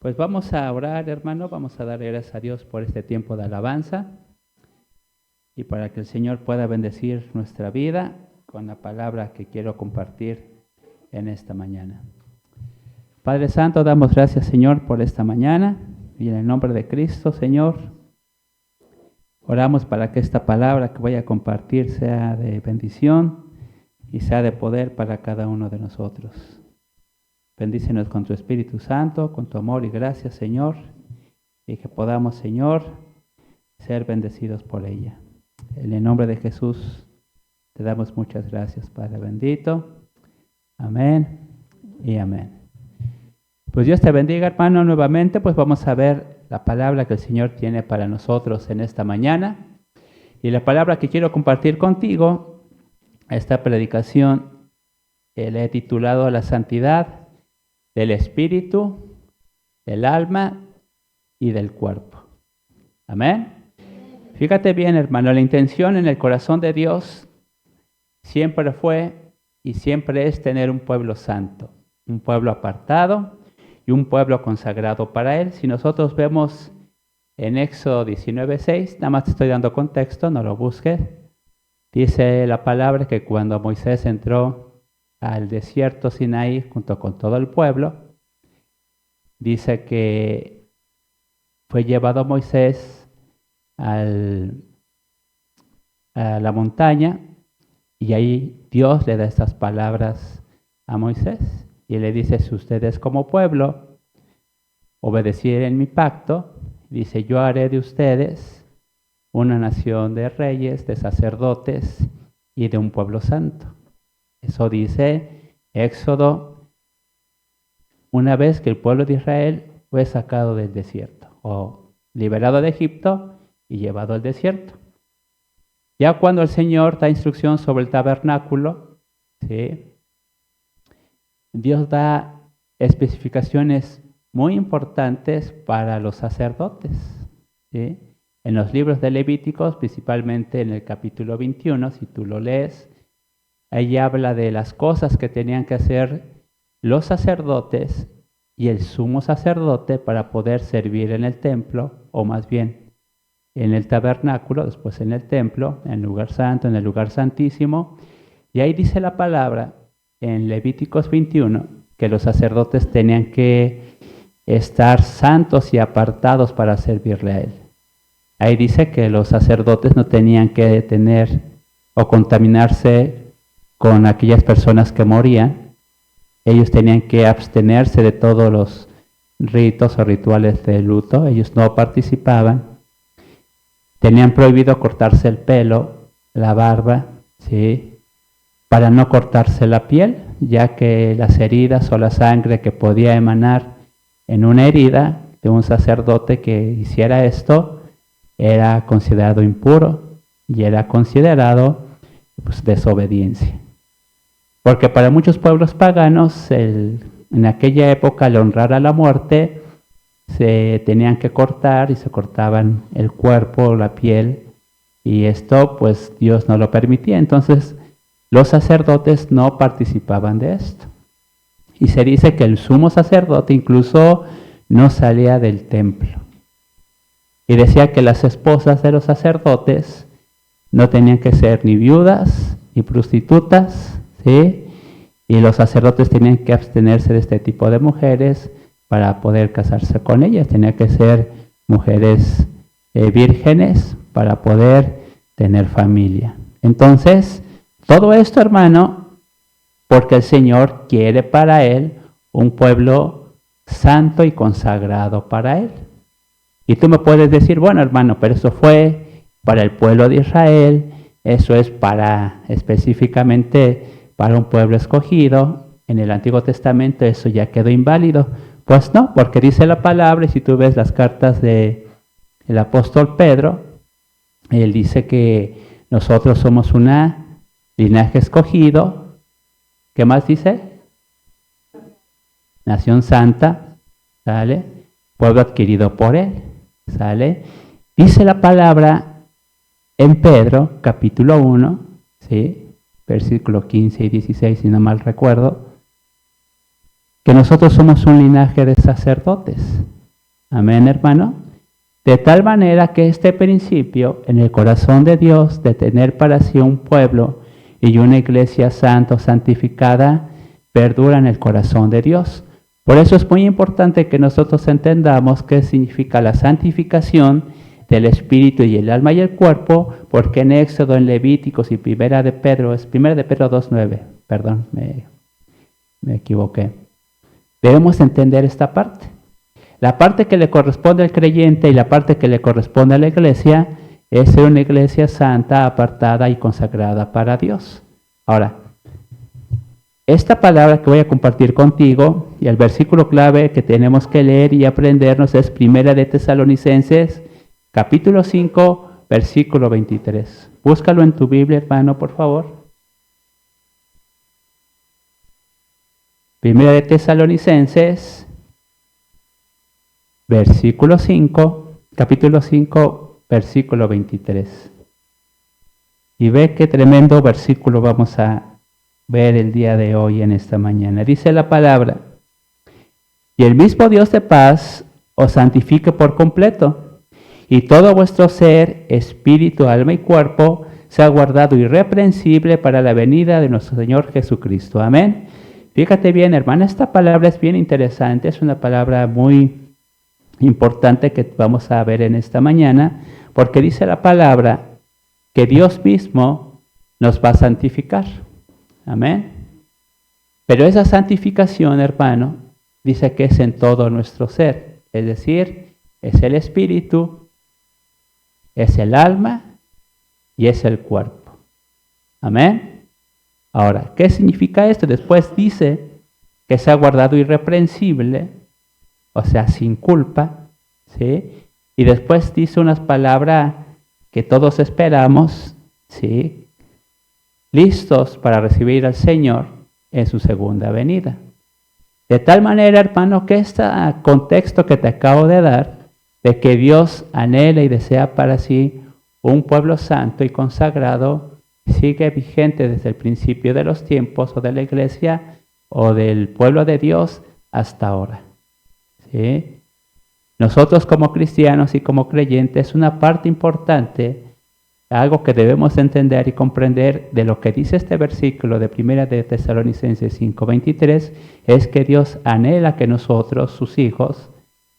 Pues vamos a orar, hermano, vamos a dar gracias a Dios por este tiempo de alabanza y para que el Señor pueda bendecir nuestra vida con la palabra que quiero compartir en esta mañana. Padre Santo, damos gracias, Señor, por esta mañana y en el nombre de Cristo, Señor, oramos para que esta palabra que voy a compartir sea de bendición y sea de poder para cada uno de nosotros. Bendícenos con tu Espíritu Santo, con tu amor y gracias, Señor, y que podamos, Señor, ser bendecidos por ella. En el nombre de Jesús te damos muchas gracias, Padre bendito. Amén y amén. Pues Dios te bendiga, hermano, nuevamente, pues vamos a ver la palabra que el Señor tiene para nosotros en esta mañana. Y la palabra que quiero compartir contigo, esta predicación, le he titulado La santidad del espíritu, del alma y del cuerpo. Amén. Fíjate bien, hermano, la intención en el corazón de Dios siempre fue y siempre es tener un pueblo santo, un pueblo apartado y un pueblo consagrado para Él. Si nosotros vemos en Éxodo 19:6, nada más te estoy dando contexto, no lo busques, dice la palabra que cuando Moisés entró al desierto Sinaí junto con todo el pueblo, dice que fue llevado Moisés a la montaña y ahí Dios le da estas palabras a Moisés y le dice: si ustedes como pueblo obedecieren mi pacto, dice, yo haré de ustedes una nación de reyes, de sacerdotes y de un pueblo santo. Eso dice Éxodo, una vez que el pueblo de Israel fue sacado del desierto o liberado de Egipto y llevado al desierto. Ya cuando el Señor da instrucción sobre el tabernáculo, ¿sí?, Dios da especificaciones muy importantes para los sacerdotes, ¿sí? En los libros de Levíticos, principalmente en el capítulo 21, si tú lo lees, ahí habla de las cosas que tenían que hacer los sacerdotes y el sumo sacerdote para poder servir en el templo, o más bien en el tabernáculo, después en el templo, en el lugar santo, en el lugar santísimo. Y ahí dice la palabra en Levíticos 21 que los sacerdotes tenían que estar santos y apartados para servirle a Él. Ahí dice que los sacerdotes no tenían que tener o contaminarse con aquellas personas que morían. Ellos tenían que abstenerse de todos los ritos o rituales de luto. Ellos no participaban. Tenían prohibido cortarse el pelo, la barba, ¿sí?, para no cortarse la piel, ya que las heridas o la sangre que podía emanar en una herida de un sacerdote que hiciera esto era considerado impuro y era considerado, pues, desobediencia. Porque para muchos pueblos paganos, en aquella época, al honrar a la muerte, se tenían que cortar y se cortaban el cuerpo, la piel, y esto pues Dios no lo permitía. Entonces los sacerdotes no participaban de esto. Y se dice que el sumo sacerdote incluso no salía del templo. Y decía que las esposas de los sacerdotes no tenían que ser ni viudas ni prostitutas, ¿sí? Y los sacerdotes tenían que abstenerse de este tipo de mujeres para poder casarse con ellas. Tenían que ser mujeres vírgenes para poder tener familia. Entonces, todo esto, hermano, porque el Señor quiere para Él un pueblo santo y consagrado para Él. Y tú me puedes decir, bueno, hermano, pero eso fue para el pueblo de Israel, eso es para específicamente para un pueblo escogido. En el Antiguo Testamento eso ya quedó inválido. Pues no, porque dice la palabra, y si tú ves las cartas del apóstol Pedro, él dice que nosotros somos una linaje escogido. ¿Qué más dice? Nación santa, ¿sale? Pueblo adquirido por Él, ¿sale? Dice la palabra en Pedro, capítulo 1, ¿sí?, versículo 15 y 16, si no mal recuerdo. que nosotros somos un linaje de sacerdotes. Amén, hermano. De tal manera que este principio en el corazón de Dios de tener para sí un pueblo y una iglesia santa o santificada perdura en el corazón de Dios. Por eso es muy importante que nosotros entendamos qué significa la santificación del espíritu y el alma y el cuerpo, porque en Éxodo, en Levíticos y Primera de Pedro 2:9, perdón, me equivoqué. Debemos entender esta parte. La parte que le corresponde al creyente y la parte que le corresponde a la iglesia es ser una iglesia santa, apartada y consagrada para Dios. Ahora, esta palabra que voy a compartir contigo y el versículo clave que tenemos que leer y aprendernos es Primera de Tesalonicenses, capítulo 5, versículo 23. Búscalo en tu Biblia, hermano, por favor. Primera de Tesalonicenses, versículo 5, capítulo 5, versículo 23. Y ve qué tremendo versículo vamos a ver el día de hoy en esta mañana. Dice la palabra: y el mismo Dios de paz os santifique por completo, y todo vuestro ser, espíritu, alma y cuerpo, sea guardado irreprensible para la venida de nuestro Señor Jesucristo. Amén. Fíjate bien, hermana, esta palabra es bien interesante, es una palabra muy importante que vamos a ver en esta mañana, porque dice la palabra que Dios mismo nos va a santificar. Amén. Pero esa santificación, hermano, dice que es en todo nuestro ser, es decir, es el espíritu, es el alma y es el cuerpo. Amén. Ahora, ¿qué significa esto? Después dice que se ha guardado irreprensible, o sea, sin culpa, ¿sí? Y después dice unas palabras que todos esperamos, ¿sí? Listos para recibir al Señor en su segunda venida. De tal manera, hermano, que este contexto que te acabo de dar, de que Dios anhela y desea para sí un pueblo santo y consagrado, sigue vigente desde el principio de los tiempos o de la iglesia o del pueblo de Dios hasta ahora. ¿Sí? Nosotros como cristianos y como creyentes, una parte importante, algo que debemos entender y comprender de lo que dice este versículo de Primera de Tesalonicenses 5:23, es que Dios anhela que nosotros, sus hijos,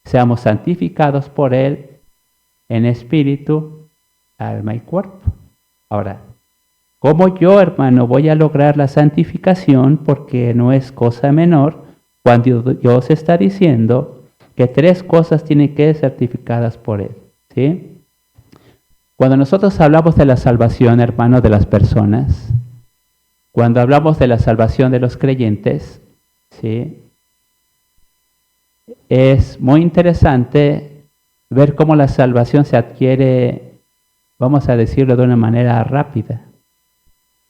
seamos santificados por Él en espíritu, alma y cuerpo. Ahora, ¿cómo yo, hermano, voy a lograr la santificación? Porque no es cosa menor cuando Dios está diciendo que 3 cosas tienen que ser certificadas por Él, ¿sí? Cuando nosotros hablamos de la salvación, hermano, de las personas, cuando hablamos de la salvación de los creyentes, ¿sí? Es muy interesante ver cómo la salvación se adquiere, vamos a decirlo de una manera rápida,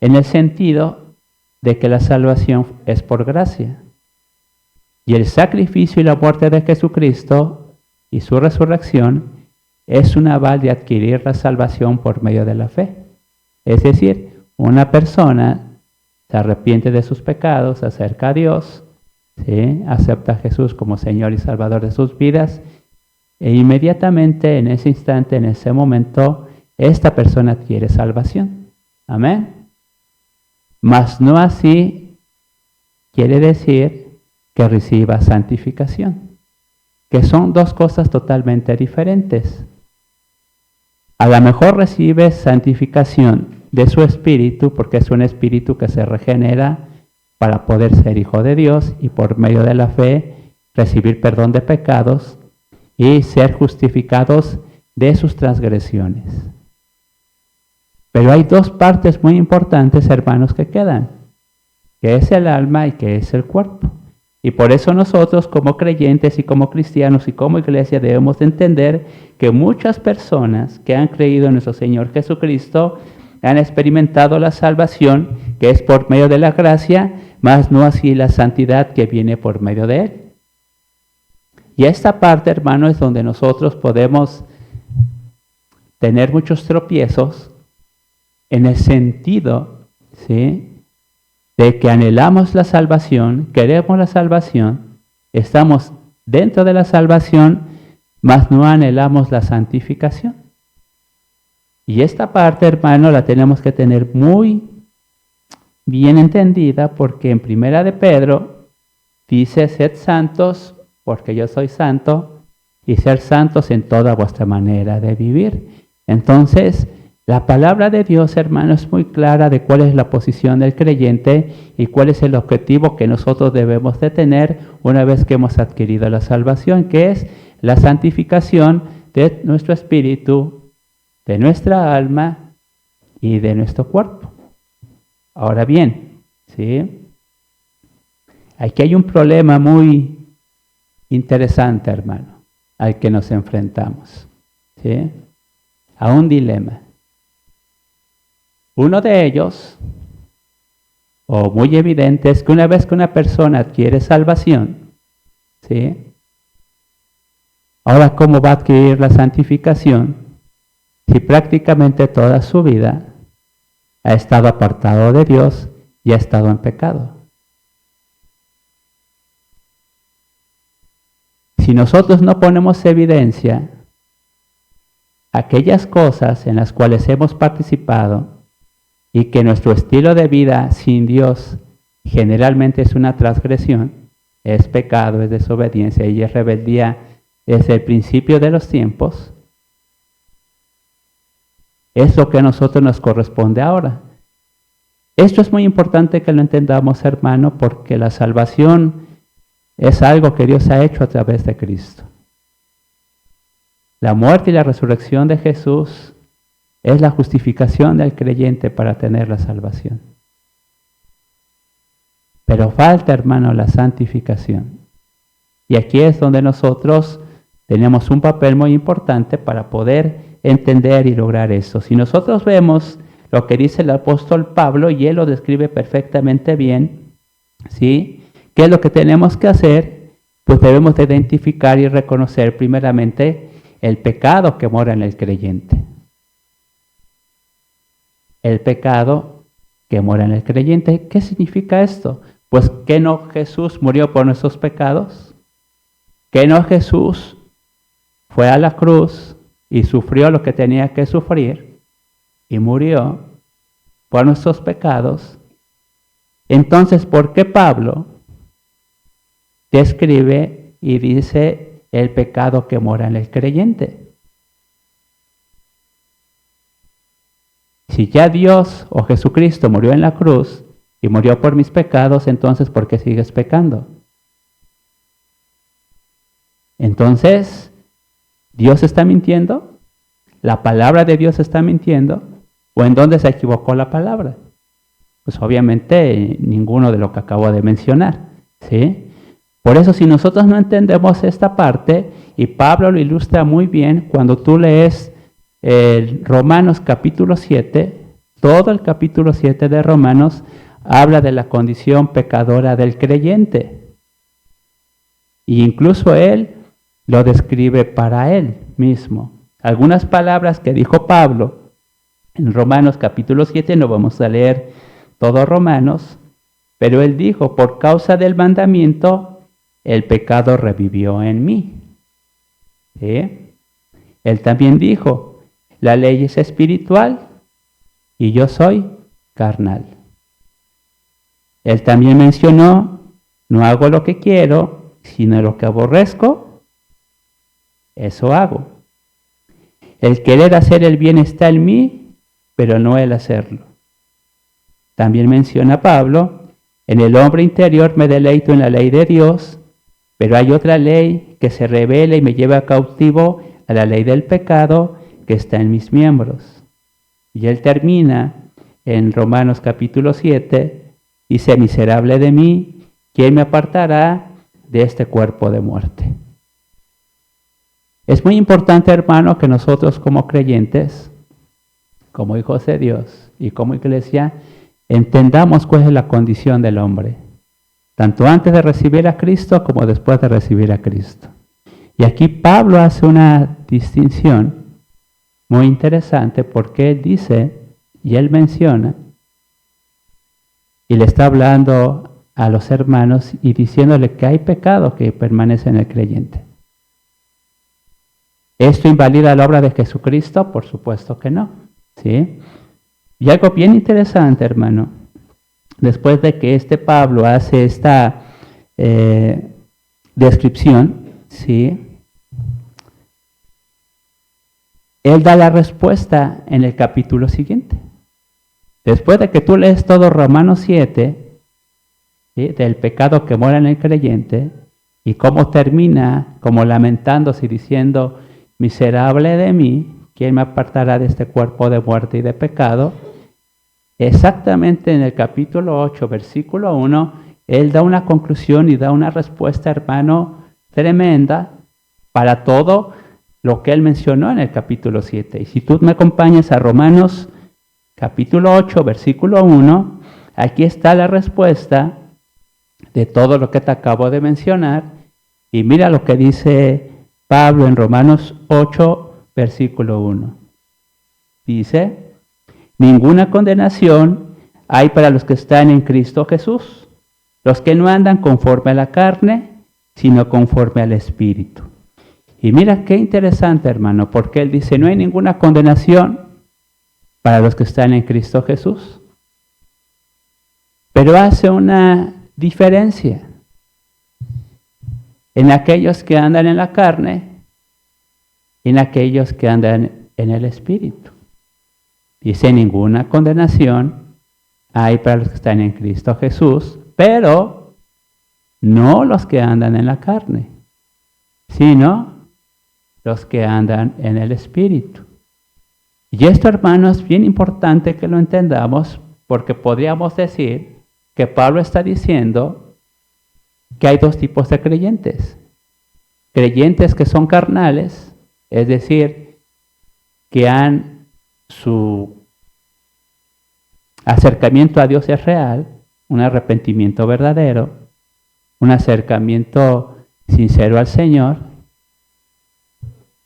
en el sentido de que la salvación es por gracia. Y el sacrificio y la muerte de Jesucristo y su resurrección es un aval de adquirir la salvación por medio de la fe. Es decir, una persona se arrepiente de sus pecados, se acerca a Dios, ¿sí? Acepta a Jesús como Señor y Salvador de sus vidas, e inmediatamente en ese instante, en ese momento, esta persona adquiere salvación. Amén. Mas no así quiere decir que reciba santificación, que son 2 cosas totalmente diferentes. A lo mejor recibe santificación de su espíritu, porque es un espíritu que se regenera para poder ser hijo de Dios y por medio de la fe recibir perdón de pecados y ser justificados de sus transgresiones. Pero hay 2 partes muy importantes, hermanos, que quedan, que es el alma y que es el cuerpo. Y por eso nosotros como creyentes y como cristianos y como iglesia debemos de entender que muchas personas que han creído en nuestro Señor Jesucristo han experimentado la salvación que es por medio de la gracia, mas no así la santidad que viene por medio de Él. Y esta parte, hermano, es donde nosotros podemos tener muchos tropiezos en el sentido, ¿sí?, de que anhelamos la salvación, queremos la salvación, estamos dentro de la salvación, mas no anhelamos la santificación. Y esta parte, hermano, la tenemos que tener muy bien entendida, porque en Primera de Pedro dice: sed santos porque yo soy santo, y ser santos en toda vuestra manera de vivir. Entonces, la palabra de Dios, hermano, es muy clara de cuál es la posición del creyente y cuál es el objetivo que nosotros debemos de tener una vez que hemos adquirido la salvación, que es la santificación de nuestro espíritu, de nuestra alma y de nuestro cuerpo. Ahora bien, ¿sí? Aquí hay un problema muy interesante, hermano, al que nos enfrentamos, ¿sí? A un dilema. Uno de ellos, o muy evidente, es que una vez que una persona adquiere salvación, ¿sí? Ahora, ¿cómo va a adquirir la santificación si prácticamente toda su vida ha estado apartado de Dios y ha estado en pecado? Si nosotros no ponemos evidencia aquellas cosas en las cuales hemos participado y que nuestro estilo de vida sin Dios generalmente es una transgresión, es pecado, es desobediencia y es rebeldía desde el principio de los tiempos, es lo que a nosotros nos corresponde ahora. Esto es muy importante que lo entendamos, hermano, porque la salvación es algo que Dios ha hecho a través de Cristo. La muerte y la resurrección de Jesús es la justificación del creyente para tener la salvación. Pero falta, hermano, la santificación. Y aquí es donde nosotros tenemos un papel muy importante para poder entender y lograr eso. Si nosotros vemos lo que dice el apóstol Pablo, y él lo describe perfectamente bien, ¿sí? ¿Qué es lo que tenemos que hacer? Pues debemos de identificar y reconocer primeramente el pecado que mora en el creyente. El pecado que mora en el creyente. ¿Qué significa esto? Pues que no Jesús murió por nuestros pecados, que no Jesús fue a la cruz y sufrió lo que tenía que sufrir y murió por nuestros pecados. Entonces, ¿por qué Pablo describe y dice el pecado que mora en el creyente? Si ya Dios o Jesucristo murió en la cruz y murió por mis pecados, entonces ¿por qué sigues pecando? Entonces, ¿Dios está mintiendo? ¿La palabra de Dios está mintiendo? ¿O en dónde se equivocó la palabra? Pues obviamente ninguno de lo que acabo de mencionar, ¿sí? Por eso, si nosotros no entendemos esta parte, y Pablo lo ilustra muy bien cuando tú lees Romanos capítulo 7, todo el capítulo 7 de Romanos habla de la condición pecadora del creyente. E incluso él lo describe para él mismo. Algunas palabras que dijo Pablo en Romanos capítulo 7, no vamos a leer todo Romanos, pero él dijo: por causa del mandamiento, el pecado revivió en mí. ¿Sí? Él también dijo: la ley es espiritual y yo soy carnal. Él también mencionó: no hago lo que quiero, sino lo que aborrezco, eso hago. El querer hacer el bien está en mí, pero no el hacerlo. También menciona Pablo: en el hombre interior me deleito en la ley de Dios, pero hay otra ley que se revela y me lleva cautivo a la ley del pecado que está en mis miembros. Y él termina en Romanos capítulo 7, dice: miserable de mí, ¿quién me apartará de este cuerpo de muerte? Es muy importante, hermano, que nosotros como creyentes, como hijos de Dios y como iglesia, entendamos cuál es la condición del hombre, tanto antes de recibir a Cristo como después de recibir a Cristo. Y aquí Pablo hace una distinción muy interesante, porque él dice y él menciona y le está hablando a los hermanos y diciéndole que hay pecado que permanece en el creyente. ¿Esto invalida la obra de Jesucristo? Por supuesto que no, ¿sí? Y algo bien interesante, hermano, después de que Pablo hace esta descripción, ¿sí? Él da la respuesta en el capítulo siguiente. Después de que tú lees todo Romanos 7, ¿sí? Del pecado que mora en el creyente, y cómo termina como lamentándose y diciendo, miserable de mí, ¿quién me apartará de este cuerpo de muerte y de pecado? Exactamente en el capítulo 8, versículo 1, él da una conclusión y da una respuesta, hermano, tremenda para todo lo que él mencionó en el capítulo 7. Y si tú me acompañas a Romanos capítulo 8, versículo 1, aquí está la respuesta de todo lo que te acabo de mencionar. Y mira lo que dice Pablo en Romanos 8, versículo 1. Dice, ninguna condenación hay para los que están en Cristo Jesús, los que no andan conforme a la carne, sino conforme al Espíritu. Y mira qué interesante, hermano, porque él dice, no hay ninguna condenación para los que están en Cristo Jesús. Pero hace una diferencia en aquellos que andan en la carne y en aquellos que andan en el Espíritu. Dice, ninguna condenación hay para los que están en Cristo Jesús, pero no los que andan en la carne, sino los que andan en el Espíritu. Y esto, hermanos, es bien importante que lo entendamos, porque podríamos decir que Pablo está diciendo que hay dos tipos de creyentes. Creyentes que son carnales, es decir, que su acercamiento a Dios es real, un arrepentimiento verdadero, un acercamiento sincero al Señor,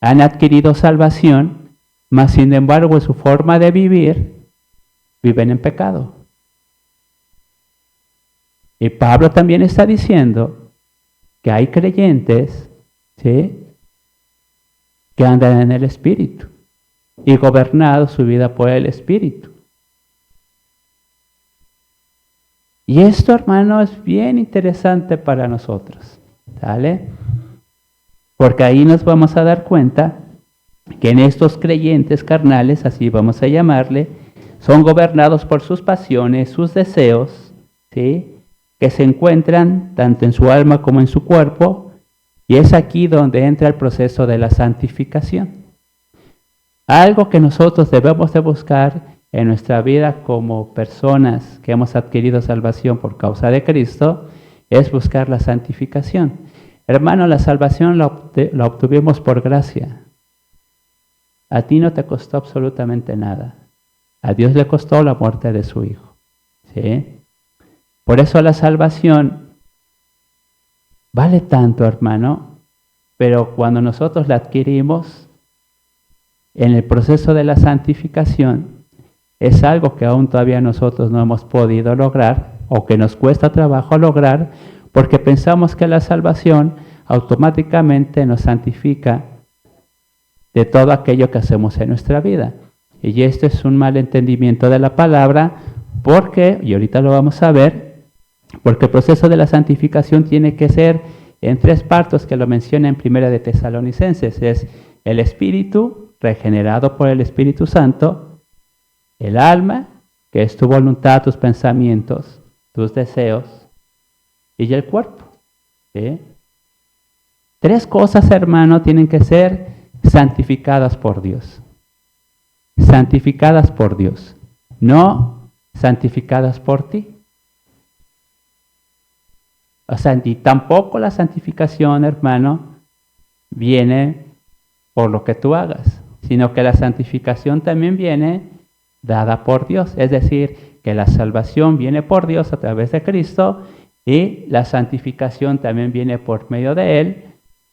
han adquirido salvación, mas sin embargo en su forma de vivir, viven en pecado. Y Pablo también está diciendo que hay creyentes, ¿sí?, que andan en el Espíritu y gobernado su vida por el Espíritu. Y esto, hermano, es bien interesante para nosotros, ¿sale? Porque ahí nos vamos a dar cuenta que en estos creyentes carnales, así vamos a llamarle, son gobernados por sus pasiones, sus deseos, ¿sí?, que se encuentran tanto en su alma como en su cuerpo, y es aquí donde entra el proceso de la santificación. Algo que nosotros debemos de buscar en nuestra vida como personas que hemos adquirido salvación por causa de Cristo, es buscar la santificación. Hermano, la salvación la obtuvimos por gracia. A ti no te costó absolutamente nada. A Dios le costó la muerte de su Hijo, ¿sí? Por eso la salvación vale tanto, hermano, pero cuando nosotros la adquirimos, en el proceso de la santificación, es algo que aún todavía nosotros no hemos podido lograr o que nos cuesta trabajo lograr porque pensamos que la salvación automáticamente nos santifica de todo aquello que hacemos en nuestra vida. Y esto es un mal entendimiento de la palabra porque, y ahorita lo vamos a ver, porque el proceso de la santificación tiene que ser en tres partes que lo menciona en Primera de Tesalonicenses. Es el espíritu, regenerado por el Espíritu Santo, el alma, que es tu voluntad, tus pensamientos, tus deseos, y el cuerpo, ¿sí? Tres cosas, hermano, tienen que ser santificadas por Dios. Santificadas por Dios, no santificadas por ti. O sea, y tampoco la santificación, hermano, viene por lo que tú hagas, sino que la santificación también viene dada por Dios. Es decir, que la salvación viene por Dios a través de Cristo y la santificación también viene por medio de Él.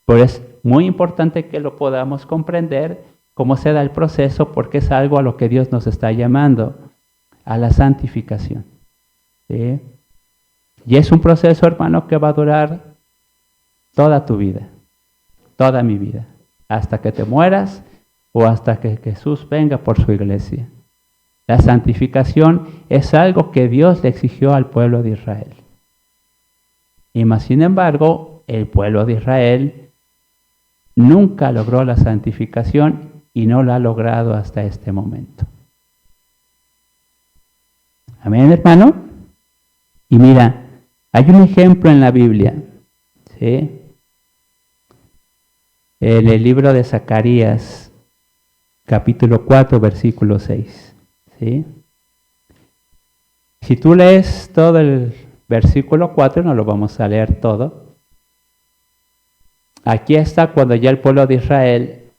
Pero es muy importante que lo podamos comprender cómo se da el proceso, porque es algo a lo que Dios nos está llamando, a la santificación. ¿sí? Y es un proceso, hermano, que va a durar toda tu vida, toda mi vida, hasta que te mueras o hasta que Jesús venga por su iglesia. La santificación es algo que Dios le exigió al pueblo de Israel. Y más sin embargo, el pueblo de Israel nunca logró la santificación y no la ha logrado hasta este momento. Amén, hermano. Y mira, hay un ejemplo en la Biblia, ¿sí? En el libro de Zacarías, capítulo 4, versículo 6. ¿Sí? Si tú lees todo el versículo 4, no lo vamos a leer todo. Aquí está cuando ya el pueblo de Israel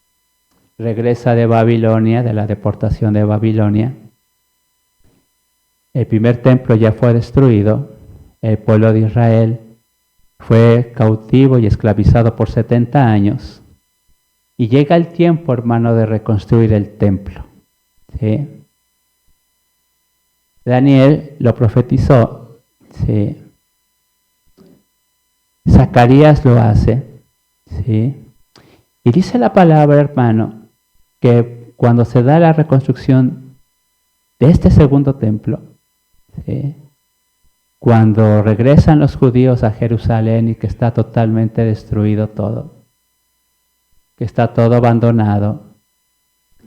regresa de Babilonia, de la deportación de Babilonia. El primer templo ya fue destruido. El pueblo de Israel fue cautivo y esclavizado por 70 años. Y llega el tiempo, hermano, de reconstruir el templo. ¿Sí? Daniel lo profetizó. ¿Sí? Zacarías lo hace. ¿Sí? Y dice la palabra, hermano, que cuando se da la reconstrucción de este segundo templo, ¿sí? Cuando regresan los judíos a Jerusalén y que está totalmente destruido todo, que está todo abandonado,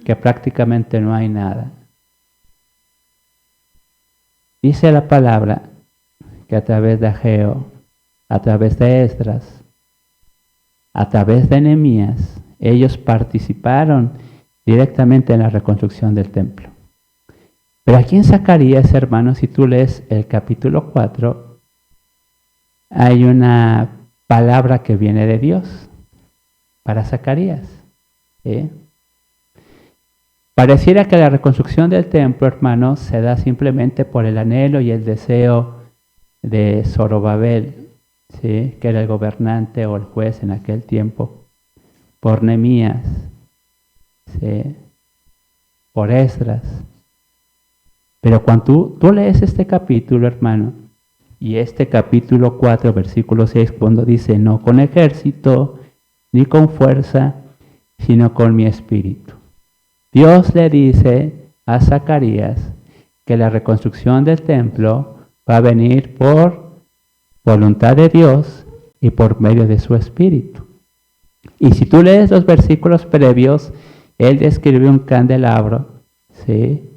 que prácticamente no hay nada. Dice la palabra que a través de Ageo, a través de Esdras, a través de Nehemías, ellos participaron directamente en la reconstrucción del templo. Pero aquí en Zacarías, hermanos, si tú lees el capítulo 4, hay una palabra que viene de Dios para Zacarías. ¿Sí? Pareciera que la reconstrucción del templo, hermanos, se da simplemente por el anhelo y el deseo de Zorobabel, ¿sí? Que era el gobernante o el juez en aquel tiempo, por Nehemías, ¿sí? Por Esdras. Pero cuando tú lees este capítulo, hermano, y este capítulo 4, versículo 6, cuando dice, no con ejército, ni con fuerza, sino con mi espíritu. Dios le dice a Zacarías que la reconstrucción del templo va a venir por voluntad de Dios y por medio de su espíritu. Y si tú lees los versículos previos, él describe un candelabro, ¿sí?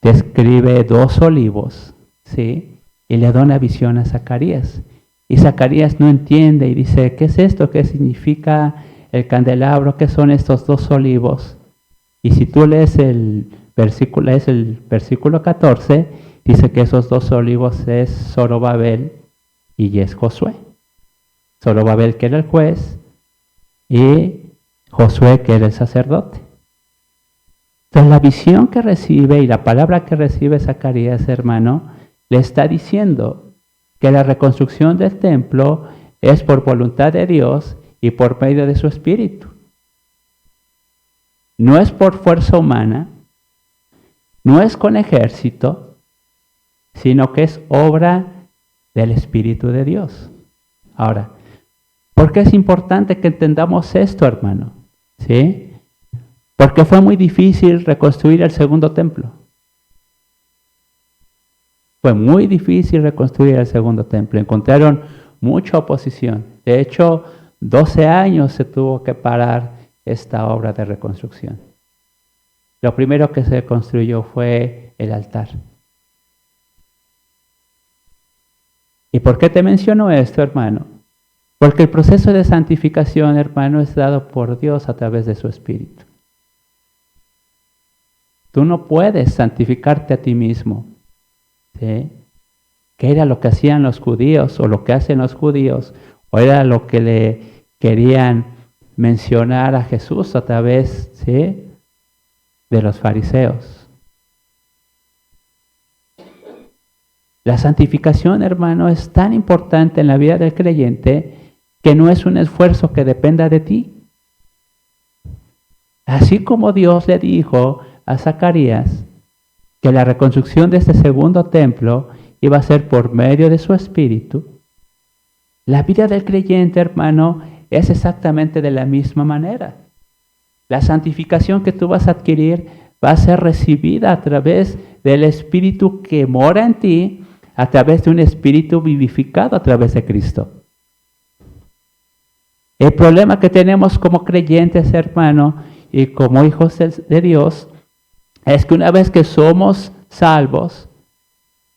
Describe 2 olivos, ¿sí? Y le da una visión a Zacarías. Y Zacarías no entiende y dice, ¿qué es esto? ¿Qué significa el candelabro? ¿Qué son estos 2 olivos? Y si tú lees el versículo 14, dice que esos 2 olivos es Zorobabel y es Josué. Zorobabel, que era el juez, y Josué, que era el sacerdote. Entonces la visión que recibe y la palabra que recibe Zacarías, hermano, le está diciendo que la reconstrucción del templo es por voluntad de Dios y por medio de su espíritu. No es por fuerza humana, no es con ejército, sino que es obra del Espíritu de Dios. Ahora, ¿por qué es importante que entendamos esto, hermano? ¿Sí? Porque fue muy difícil reconstruir el segundo templo. Fue muy difícil reconstruir el segundo templo. Encontraron mucha oposición. De hecho, 12 años se tuvo que parar esta obra de reconstrucción. Lo primero que se construyó fue el altar. ¿Y por qué te menciono esto, hermano? Porque el proceso de santificación, hermano, es dado por Dios a través de su Espíritu. Tú no puedes santificarte a ti mismo. ¿Sí? ¿Qué era lo que hacían los judíos o lo que hacen los judíos? ¿O era lo que le querían mencionar a Jesús a través, ¿sí?, de los fariseos? La santificación, hermano, es tan importante en la vida del creyente que no es un esfuerzo que dependa de ti. Así como Dios le dijo a Zacarías que la reconstrucción de este segundo templo y va a ser por medio de su Espíritu. La vida del creyente, hermano, es exactamente de la misma manera. La santificación que tú vas a adquirir va a ser recibida a través del Espíritu que mora en ti, a través de un Espíritu vivificado a través de Cristo. El problema que tenemos como creyentes, hermano, y como hijos de Dios, es que una vez que somos salvos,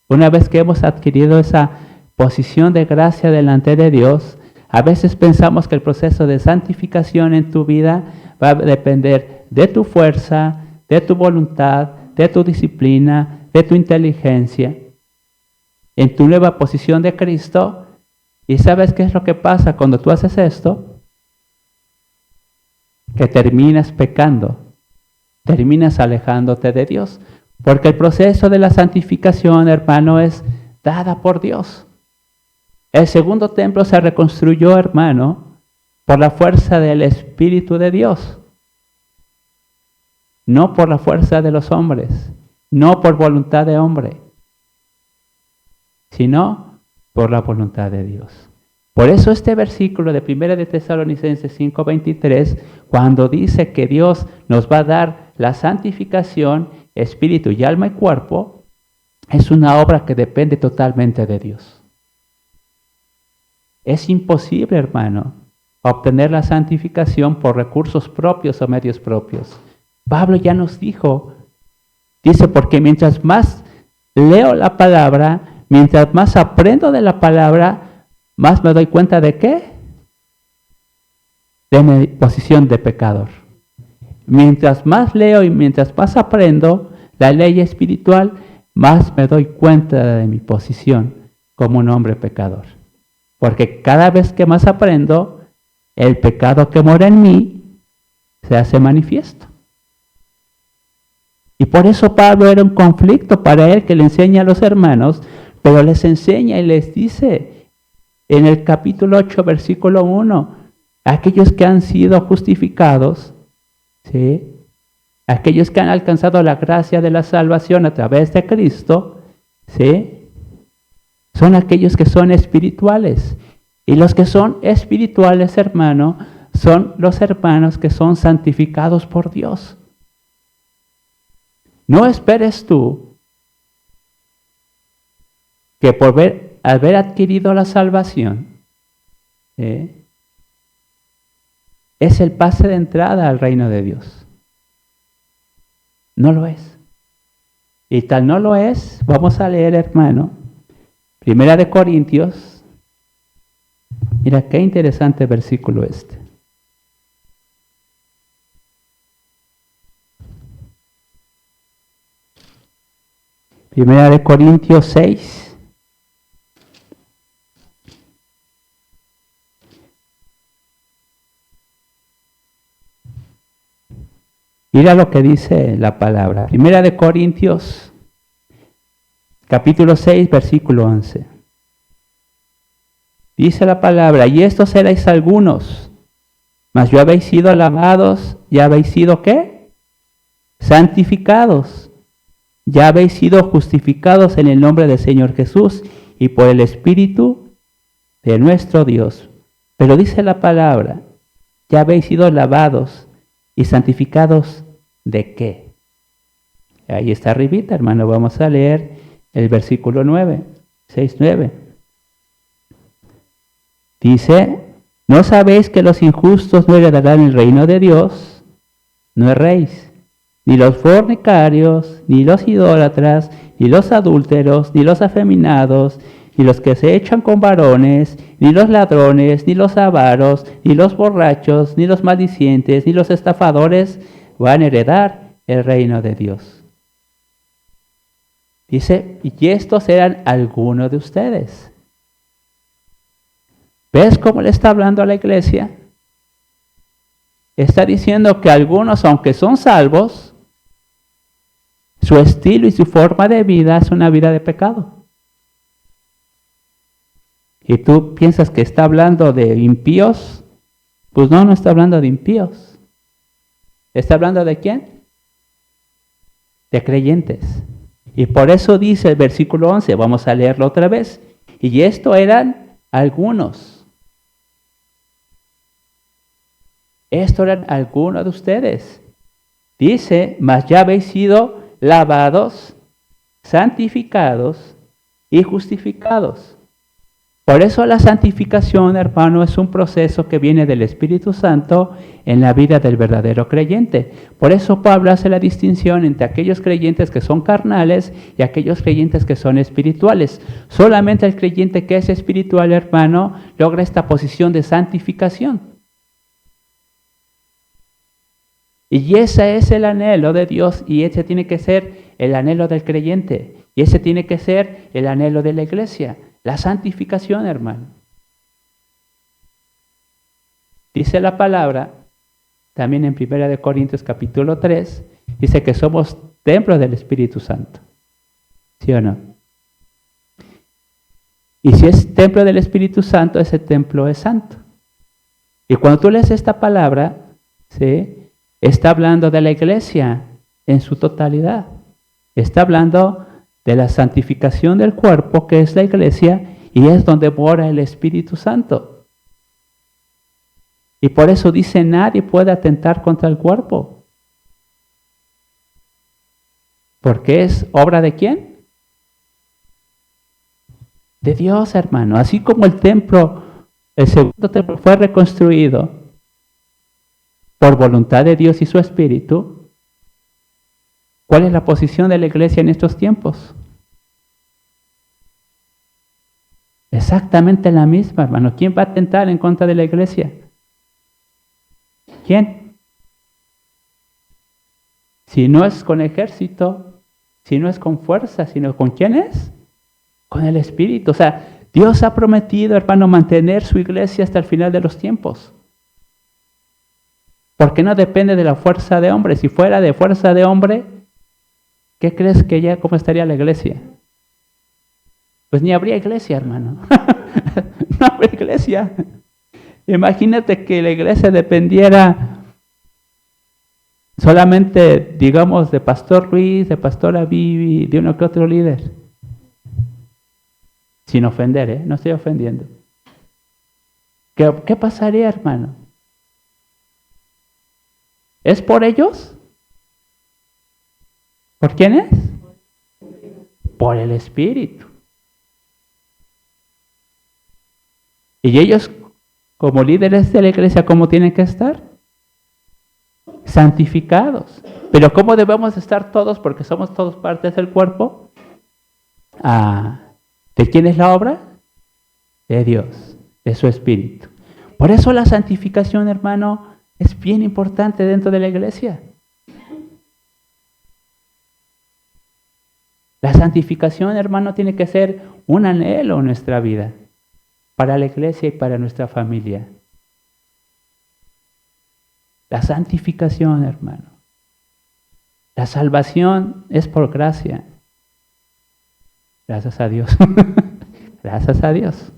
una vez que hemos adquirido esa posición de gracia delante de Dios, a veces pensamos que el proceso de santificación en tu vida va a depender de tu fuerza, de tu voluntad, de tu disciplina, de tu inteligencia, en tu nueva posición de Cristo. ¿Y sabes qué es lo que pasa cuando tú haces esto? Que terminas pecando, terminas alejándote de Dios. Porque el proceso de la santificación, hermano, es dada por Dios. El segundo templo se reconstruyó, hermano, por la fuerza del Espíritu de Dios. No por la fuerza de los hombres, no por voluntad de hombre, sino por la voluntad de Dios. Por eso este versículo de 1 de Tesalonicenses 5:23, cuando dice que Dios nos va a dar la santificación, espíritu y alma y cuerpo, es una obra que depende totalmente de Dios. Es imposible, hermano, obtener la santificación por recursos propios o medios propios. Pablo ya nos dice, porque mientras más leo la palabra, mientras más aprendo de la palabra, más me doy cuenta de ¿qué? De mi posición de pecador. Mientras más leo y mientras más aprendo la ley espiritual, más me doy cuenta de mi posición como un hombre pecador. Porque cada vez que más aprendo, el pecado que mora en mí se hace manifiesto. Y por eso Pablo era un conflicto para él, que le enseña a los hermanos, pero les enseña y les dice en el capítulo 8, versículo 1, aquellos que han sido justificados, ¿sí?, aquellos que han alcanzado la gracia de la salvación a través de Cristo, ¿sí?, son aquellos que son espirituales. Y los que son espirituales, hermano, son los hermanos que son santificados por Dios. No esperes tú que por haber adquirido la salvación, es el pase de entrada al reino de Dios. No lo es. Y tal no lo es, vamos a leer, hermano, 1 de Corintios. Mira qué interesante versículo este. Primera de Corintios 6. Mira lo que dice la palabra. Primera de Corintios, capítulo 6, versículo 11. Dice la palabra, y estos erais algunos, mas ya habéis sido lavados, ya habéis sido ¿qué? Santificados. Ya habéis sido justificados en el nombre del Señor Jesús y por el Espíritu de nuestro Dios. Pero dice la palabra, ya habéis sido lavados y santificados ¿de qué? Ahí está arribita, hermano. Vamos a leer el versículo 9, 6:9. Dice, ¿no sabéis que los injustos no heredarán el reino de Dios? No erréis. Ni los fornicarios, ni los idólatras, ni los adúlteros, ni los afeminados, ni los que se echan con varones, ni los ladrones, ni los avaros, ni los borrachos, ni los maldicientes, ni los estafadores van a heredar el reino de Dios. Dice, y estos eran algunos de ustedes. ¿Ves cómo le está hablando a la iglesia? Está diciendo que algunos, aunque son salvos, su estilo y su forma de vida es una vida de pecado. Y tú piensas que está hablando de impíos. Pues no está hablando de impíos. ¿Está hablando de quién? De creyentes. Y por eso dice el versículo 11, vamos a leerlo otra vez. Y esto eran algunos. Esto eran algunos de ustedes. Dice, mas ya habéis sido lavados, santificados y justificados. Por eso la santificación, hermano, es un proceso que viene del Espíritu Santo en la vida del verdadero creyente. Por eso Pablo hace la distinción entre aquellos creyentes que son carnales y aquellos creyentes que son espirituales. Solamente el creyente que es espiritual, hermano, logra esta posición de santificación. Y ese es el anhelo de Dios y ese tiene que ser el anhelo del creyente. Y ese tiene que ser el anhelo de la iglesia. La santificación, hermano. Dice la palabra, también en 1 Corintios capítulo 3, dice que somos templo del Espíritu Santo. ¿Sí o no? Y si es templo del Espíritu Santo, ese templo es santo. Y cuando tú lees esta palabra, ¿sí?, está hablando de la iglesia en su totalidad. Está hablando de la santificación del cuerpo, que es la iglesia, y es donde mora el Espíritu Santo. Y por eso dice, nadie puede atentar contra el cuerpo. Porque es obra ¿de quién? De Dios, hermano. Así como el templo, el segundo templo fue reconstruido por voluntad de Dios y su Espíritu, ¿cuál es la posición de la iglesia en estos tiempos? Exactamente la misma, hermano. ¿Quién va a atentar en contra de la iglesia? ¿Quién? Si no es con ejército, si no es con fuerza, sino ¿con quién es? Con el Espíritu. O sea, Dios ha prometido, hermano, mantener su iglesia hasta el final de los tiempos. Porque no depende de la fuerza de hombre. Si fuera de fuerza de hombre, ¿qué crees que ya cómo estaría la iglesia? Pues ni habría iglesia, hermano. No habría iglesia. Imagínate que la iglesia dependiera solamente, digamos, de Pastor Luis, de Pastora Vivi, de uno que otro líder. Sin ofender, ¿eh? No estoy ofendiendo. ¿Qué pasaría, hermano? ¿Es por ellos? ¿Por quién es? Por el Espíritu. Y ellos, como líderes de la iglesia, ¿cómo tienen que estar? Santificados. Pero ¿cómo debemos estar todos? Porque somos todos partes del cuerpo. ¿De quién es la obra? De Dios, de su Espíritu. Por eso la santificación, hermano, es bien importante dentro de la iglesia. La santificación, hermano, tiene que ser un anhelo en nuestra vida, para la iglesia y para nuestra familia. La santificación, hermano. La salvación es por gracia. Gracias a Dios. Gracias a Dios.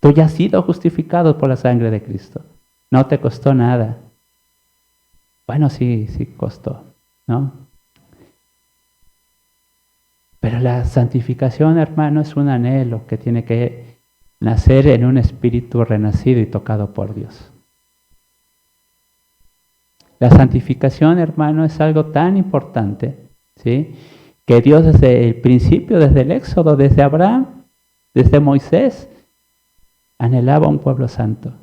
Tú ya has sido justificado por la sangre de Cristo. No te costó nada. Bueno, sí costó, ¿no? Pero la santificación, hermano, es un anhelo que tiene que nacer en un espíritu renacido y tocado por Dios. La santificación, hermano, es algo tan importante, ¿sí?, que Dios desde el principio, desde el Éxodo, desde Abraham, desde Moisés, anhelaba un pueblo santo.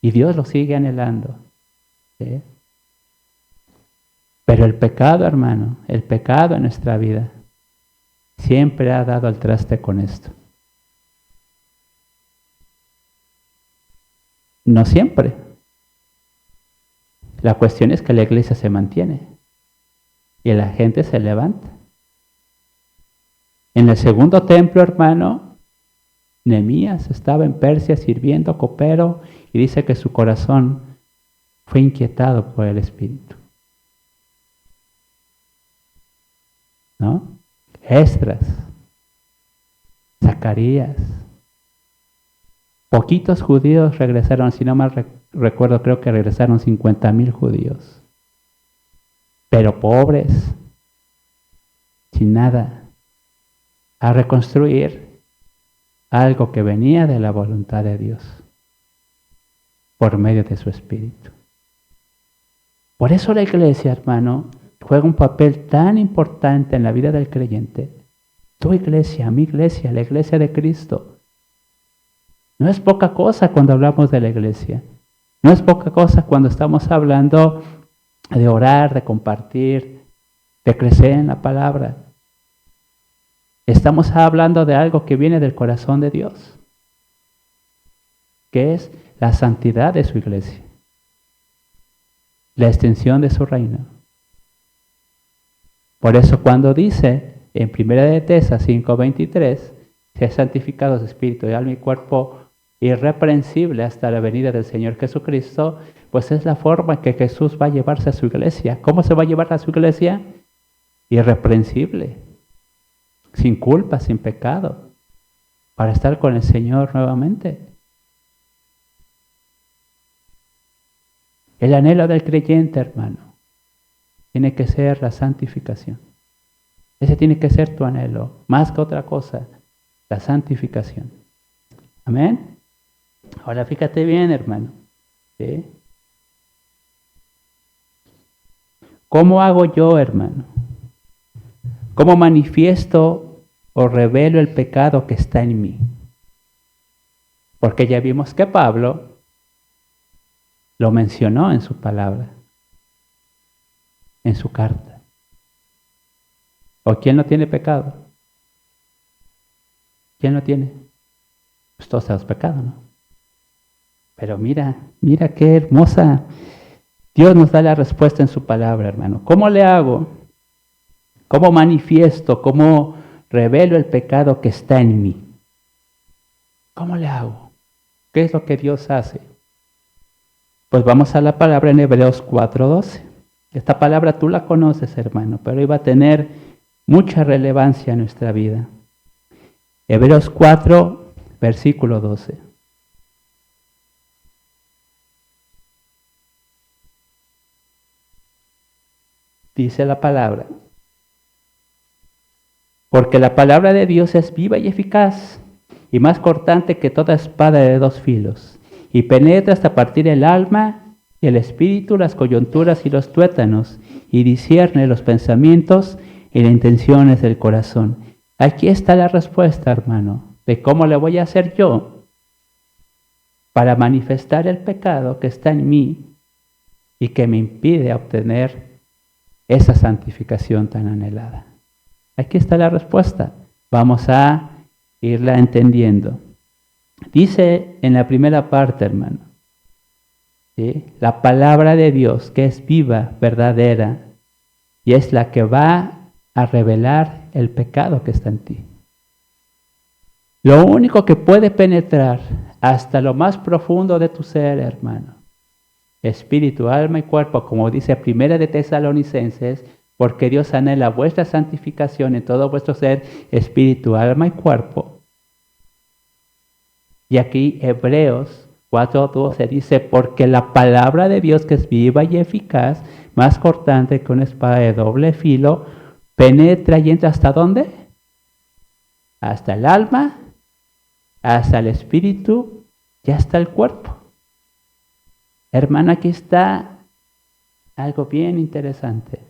Y Dios lo sigue anhelando, ¿sí? Pero el pecado, hermano, el pecado en nuestra vida, siempre ha dado al traste con esto. No siempre. La cuestión es que la iglesia se mantiene y la gente se levanta. En el segundo templo, hermano, Nehemías estaba en Persia sirviendo copero y dice que su corazón fue inquietado por el Espíritu. ¿No? Esdras, Zacarías. Poquitos judíos regresaron, si no mal recuerdo, creo que regresaron 50,000 judíos. Pero pobres, sin nada, a reconstruir algo que venía de la voluntad de Dios por medio de su Espíritu. Por eso la iglesia, hermano, juega un papel tan importante en la vida del creyente. Tu iglesia, mi iglesia, la iglesia de Cristo. No es poca cosa cuando hablamos de la iglesia. No es poca cosa cuando estamos hablando de orar, de compartir, de crecer en la palabra. Estamos hablando de algo que viene del corazón de Dios, que es la santidad de su iglesia, la extensión de su reino. Por eso cuando dice en 1 de Tesalonicenses 5:23, sea santificados espíritu y alma y cuerpo irreprensible hasta la venida del Señor Jesucristo, pues es la forma en que Jesús va a llevarse a su iglesia. ¿Cómo se va a llevar a su iglesia? Irreprensible, sin culpa, sin pecado, para estar con el Señor nuevamente. El anhelo del creyente, hermano, tiene que ser la santificación. Ese tiene que ser tu anhelo, más que otra cosa, la santificación. Amén. Ahora fíjate bien, hermano. ¿Sí? ¿Cómo hago yo, hermano? ¿Cómo manifiesto o revelo el pecado que está en mí? Porque ya vimos que Pablo lo mencionó en su palabra, en su carta. ¿O quién no tiene pecado? ¿Quién no tiene? Pues todos tenemos pecado, ¿no? Pero mira qué hermosa. Dios nos da la respuesta en su palabra, hermano. ¿Cómo le hago? ¿Cómo manifiesto? ¿Cómo revelo el pecado que está en mí? ¿Cómo le hago? ¿Qué es lo que Dios hace? Pues vamos a la palabra en Hebreos 4:12. Esta palabra tú la conoces, hermano, pero iba a tener mucha relevancia en nuestra vida. Hebreos 4, versículo 12. Dice la palabra: porque la palabra de Dios es viva y eficaz, y más cortante que toda espada de dos filos, y penetra hasta partir el alma y el espíritu, las coyunturas y los tuétanos, y discierne los pensamientos y las intenciones del corazón. Aquí está la respuesta, hermano, de cómo le voy a hacer yo para manifestar el pecado que está en mí y que me impide obtener esa santificación tan anhelada. Aquí está la respuesta. Vamos a irla entendiendo. Dice en la primera parte, hermano, ¿sí? La palabra de Dios, que es viva, verdadera, y es la que va a revelar el pecado que está en ti. Lo único que puede penetrar hasta lo más profundo de tu ser, hermano, espíritu, alma y cuerpo, como dice 1 de Tesalonicenses, porque Dios anhela vuestra santificación en todo vuestro ser, espíritu, alma y cuerpo. Y aquí Hebreos 4:12 dice, porque la palabra de Dios, que es viva y eficaz, más cortante que una espada de doble filo, penetra y entra ¿hasta dónde? Hasta el alma, hasta el espíritu y hasta el cuerpo. Hermano, aquí está algo bien interesante.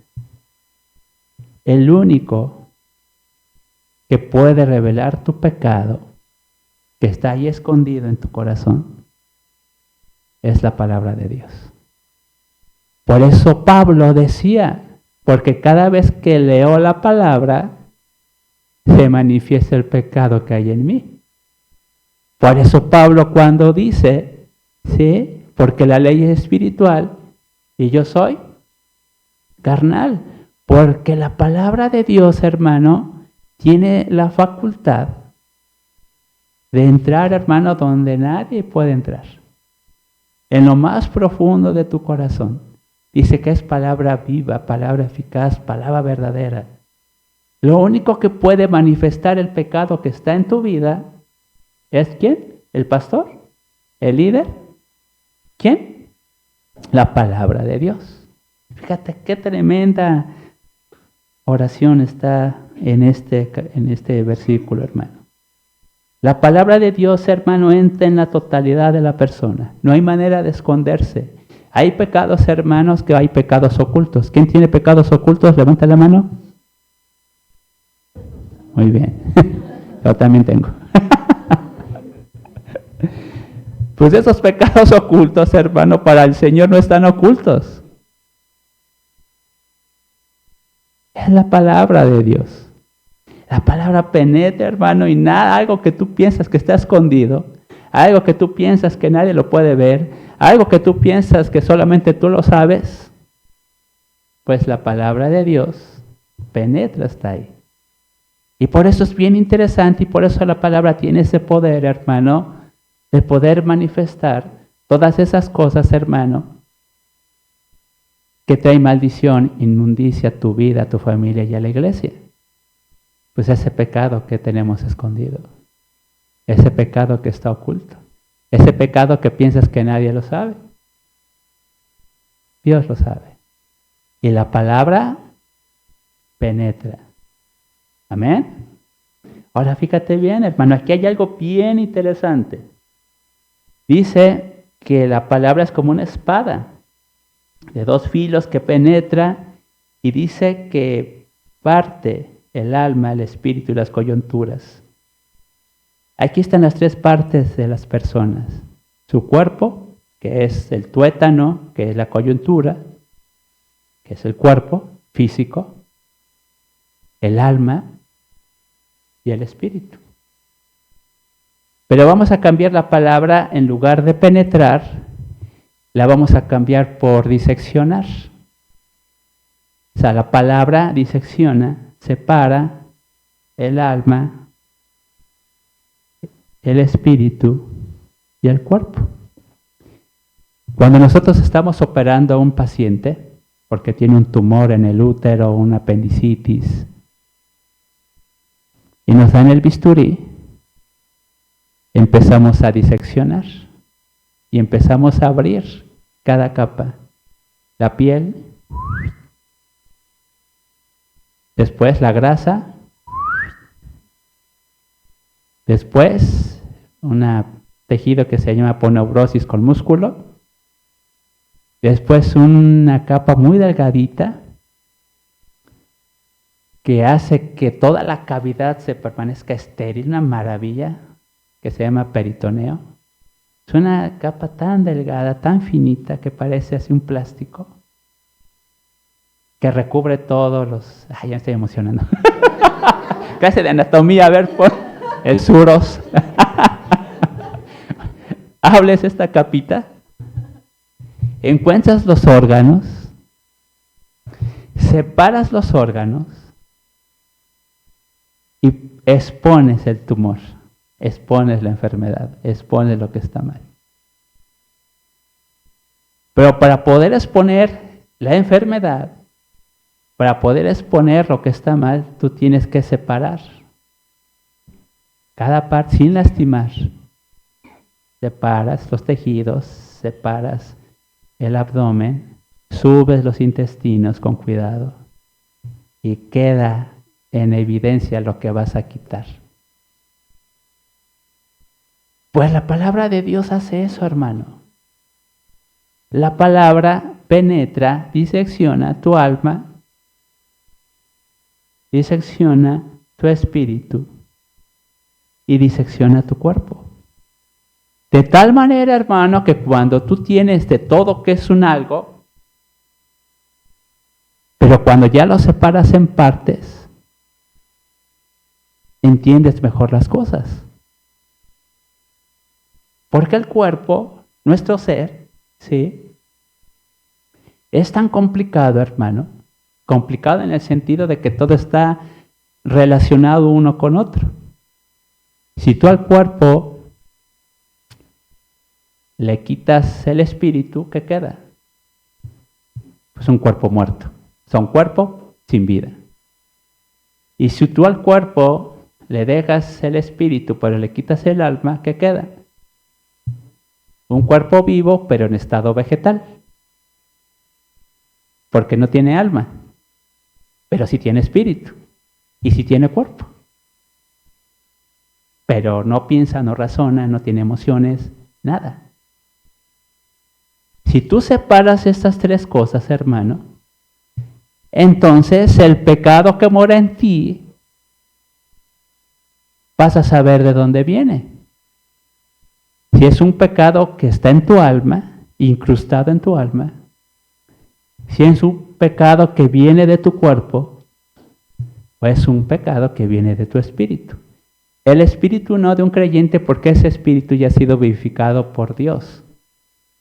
El único que puede revelar tu pecado, que está ahí escondido en tu corazón, es la palabra de Dios. Por eso Pablo decía, porque cada vez que leo la palabra, se manifiesta el pecado que hay en mí. Por eso Pablo cuando dice, ¿sí? Porque la ley es espiritual y yo soy carnal. Porque la palabra de Dios, hermano, tiene la facultad de entrar, hermano, donde nadie puede entrar. En lo más profundo de tu corazón. Dice que es palabra viva, palabra eficaz, palabra verdadera. Lo único que puede manifestar el pecado que está en tu vida es ¿quién? ¿El pastor? ¿El líder? ¿Quién? La palabra de Dios. Fíjate qué tremenda oración está en este versículo, hermano. La palabra de Dios, hermano, entra en la totalidad de la persona. No hay manera de esconderse. Hay pecados, hermanos, que hay pecados ocultos. ¿Quién tiene pecados ocultos? Levanta la mano. Muy bien. Yo también tengo. Pues esos pecados ocultos, hermano, para el Señor no están ocultos. Es la palabra de Dios. La palabra penetra, hermano, y nada, algo que tú piensas que está escondido, algo que tú piensas que nadie lo puede ver, algo que tú piensas que solamente tú lo sabes, pues la palabra de Dios penetra hasta ahí. Y por eso es bien interesante y por eso la palabra tiene ese poder, hermano, de poder manifestar todas esas cosas, hermano, que trae maldición, inmundicia a tu vida, a tu familia y a la iglesia. Pues ese pecado que tenemos escondido, ese pecado que está oculto, ese pecado que piensas que nadie lo sabe. Dios lo sabe. Y la palabra penetra. Amén. Ahora fíjate bien, hermano, aquí hay algo bien interesante. Dice que la palabra es como una espada de 2 filos que penetra y dice que parte el alma, el espíritu y las coyunturas. Aquí están las 3 partes de las personas. Su cuerpo, que es el tuétano, que es la coyuntura, que es el cuerpo físico, el alma y el espíritu. Pero vamos a cambiar la palabra, en lugar de penetrar, la vamos a cambiar por diseccionar. O sea, la palabra disecciona, separa el alma, el espíritu y el cuerpo. Cuando nosotros estamos operando a un paciente, porque tiene un tumor en el útero, una apendicitis, y nos dan el bisturí, empezamos a diseccionar y empezamos a abrir cada capa. La piel, después la grasa, después un tejido que se llama aponeurosis con músculo, después una capa muy delgadita que hace que toda la cavidad se permanezca estéril, una maravilla, que se llama peritoneo. Es una capa tan delgada, tan finita, que parece así un plástico, que recubre todos los... Ay, ya me estoy emocionando. Clase de anatomía, a ver, por el suros. Hables esta capita, encuentras los órganos, separas los órganos y expones el tumor, expones la enfermedad, expones lo que está mal. Pero para poder exponer la enfermedad, para poder exponer lo que está mal, tú tienes que separar cada parte sin lastimar. Separas los tejidos, separas el abdomen, subes los intestinos con cuidado y queda en evidencia lo que vas a quitar. Pues la palabra de Dios hace eso, hermano. La palabra penetra, disecciona tu alma, disecciona tu espíritu y disecciona tu cuerpo. De tal manera, hermano, que cuando tú tienes de todo que es un algo, pero cuando ya lo separas en partes, entiendes mejor las cosas. Porque el cuerpo, nuestro ser, ¿sí?, es tan complicado, hermano, complicado en el sentido de que todo está relacionado uno con otro. Si tú al cuerpo le quitas el espíritu, ¿qué queda? Pues un cuerpo muerto. O sea, un cuerpo sin vida. Y si tú al cuerpo le dejas el espíritu, pero le quitas el alma, ¿qué queda? Un cuerpo vivo, pero en estado vegetal. Porque no tiene alma. pero sí tiene espíritu y sí tiene cuerpo. Pero no piensa, no razona, no tiene emociones, nada. Si tú separas estas tres cosas, hermano, entonces el pecado que mora en ti, vas a saber de dónde viene. Si es un pecado que está en tu alma, incrustado en tu alma, si es un pecado que viene de tu cuerpo, o es un pecado que viene de tu espíritu. El espíritu no de un creyente, porque ese espíritu ya ha sido vivificado por Dios.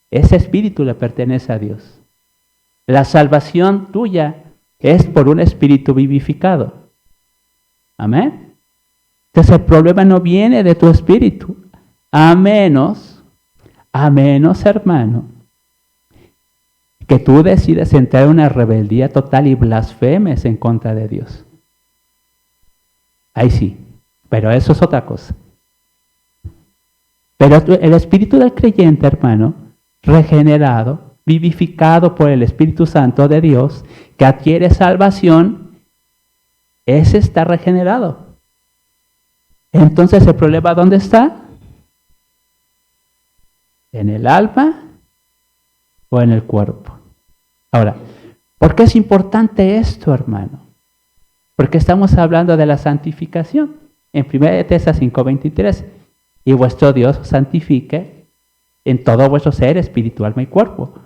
Ese espíritu le pertenece a Dios. La salvación tuya es por un espíritu vivificado. Amén. Entonces el problema no viene de tu espíritu, a menos, hermano, que tú decidas entrar en una rebeldía total y blasfemes en contra de Dios. Ahí sí, pero eso es otra cosa. Pero el espíritu del creyente, hermano, regenerado, vivificado por el Espíritu Santo de Dios, que adquiere salvación, ese está regenerado. Entonces, ¿el problema dónde está? ¿En el alma o en el cuerpo? Ahora, ¿por qué es importante esto, hermano? Porque estamos hablando de la santificación. En 1 Tesalonicenses 5:23, y vuestro Dios os santifique en todo vuestro ser, espíritu, alma y cuerpo.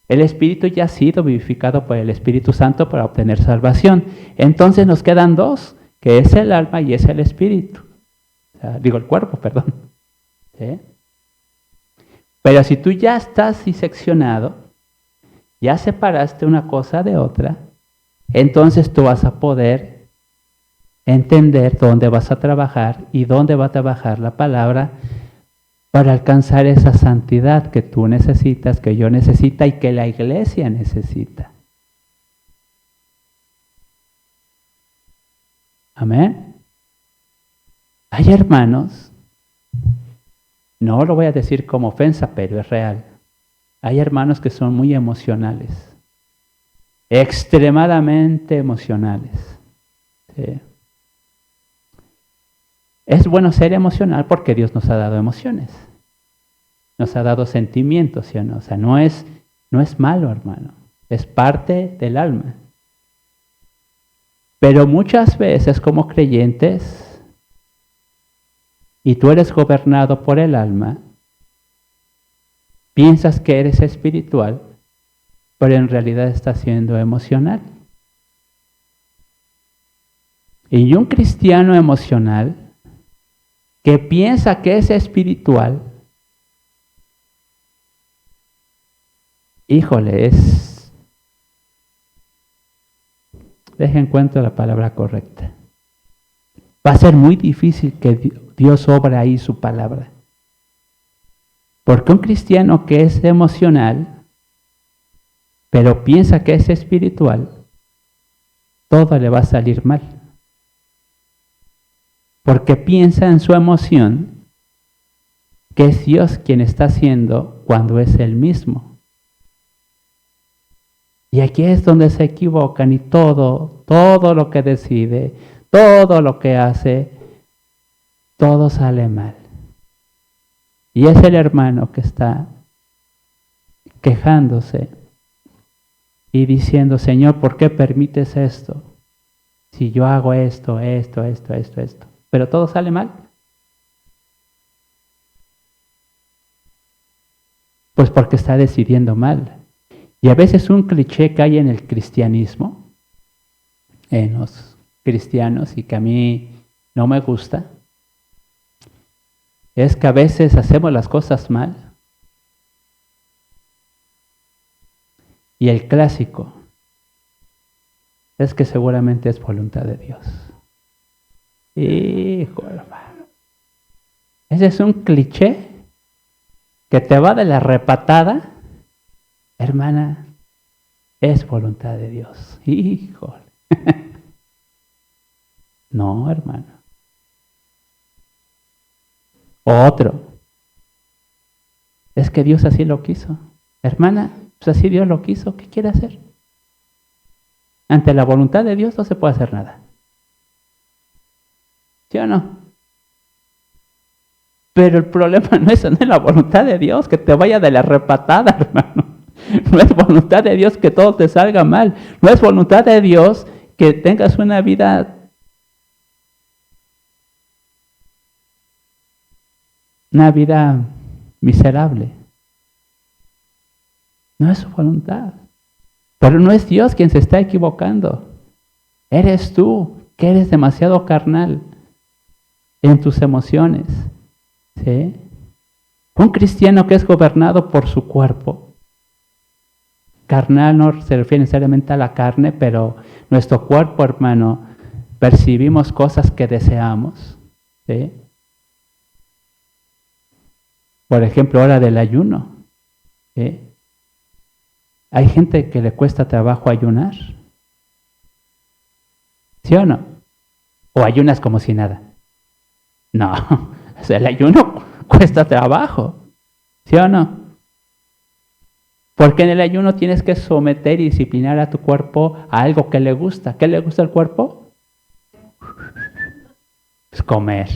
El espíritu ya ha sido vivificado por el Espíritu Santo para obtener salvación. Entonces nos quedan dos, que es el alma y es el espíritu. O sea, digo el cuerpo, perdón. ¿Sí? Pero si tú ya estás diseccionado, ya separaste una cosa de otra, entonces tú vas a poder entender dónde vas a trabajar y dónde va a trabajar la palabra para alcanzar esa santidad que tú necesitas, que yo necesito y que la iglesia necesita. Amén. Hay hermanos, no lo voy a decir como ofensa, pero es real. Hay hermanos que son muy emocionales, extremadamente emocionales. ¿Sí? Es bueno ser emocional porque Dios nos ha dado emociones, nos ha dado sentimientos, ¿sí o no? O sea, no es malo, hermano, es parte del alma. Pero muchas veces como creyentes, y tú eres gobernado por el alma, piensas que eres espiritual, pero en realidad estás siendo emocional. Y un cristiano emocional que piensa que es espiritual, híjole, deja encuentro la palabra correcta. Va a ser muy difícil que Dios obre ahí su palabra. Porque un cristiano que es emocional, pero piensa que es espiritual, todo le va a salir mal. Porque piensa en su emoción que es Dios quien está haciendo cuando es Él mismo. Y aquí es donde se equivocan y todo lo que decide, todo lo que hace, todo sale mal. Y es el hermano que está quejándose y diciendo, Señor, ¿por qué permites esto? Si yo hago esto. Pero todo sale mal. Pues porque está decidiendo mal. Y a veces un cliché que hay en el cristianismo, en los cristianos, y que a mí no me gusta, es que a veces hacemos las cosas mal. Y el clásico es que seguramente es voluntad de Dios. Hijo, hermano. Ese es un cliché que te va de la repatada. Hermana, es voluntad de Dios. Híjole. No, hermano. Otro. Es que Dios así lo quiso. Hermana, pues así Dios lo quiso. ¿Qué quiere hacer? Ante la voluntad de Dios no se puede hacer nada. ¿Sí o no? Pero el problema no es en la voluntad de Dios que te vaya de la repatada, hermano. No es voluntad de Dios que todo te salga mal. No es voluntad de Dios que tengas una vida miserable. No es su voluntad. Pero no es Dios quien se está equivocando. Eres tú, que eres demasiado carnal en tus emociones. ¿Sí? Un cristiano que es gobernado por su cuerpo. Carnal no se refiere necesariamente a la carne, pero nuestro cuerpo, hermano, percibimos cosas que deseamos. ¿Sí? Por ejemplo, hora del ayuno. ¿Sí? Hay gente que le cuesta trabajo ayunar. ¿Sí o no? O ayunas como si nada. No, o sea, el ayuno cuesta trabajo. ¿Sí o no? Porque en el ayuno tienes que someter y disciplinar a tu cuerpo a algo que le gusta. ¿Qué le gusta al cuerpo? Pues comer,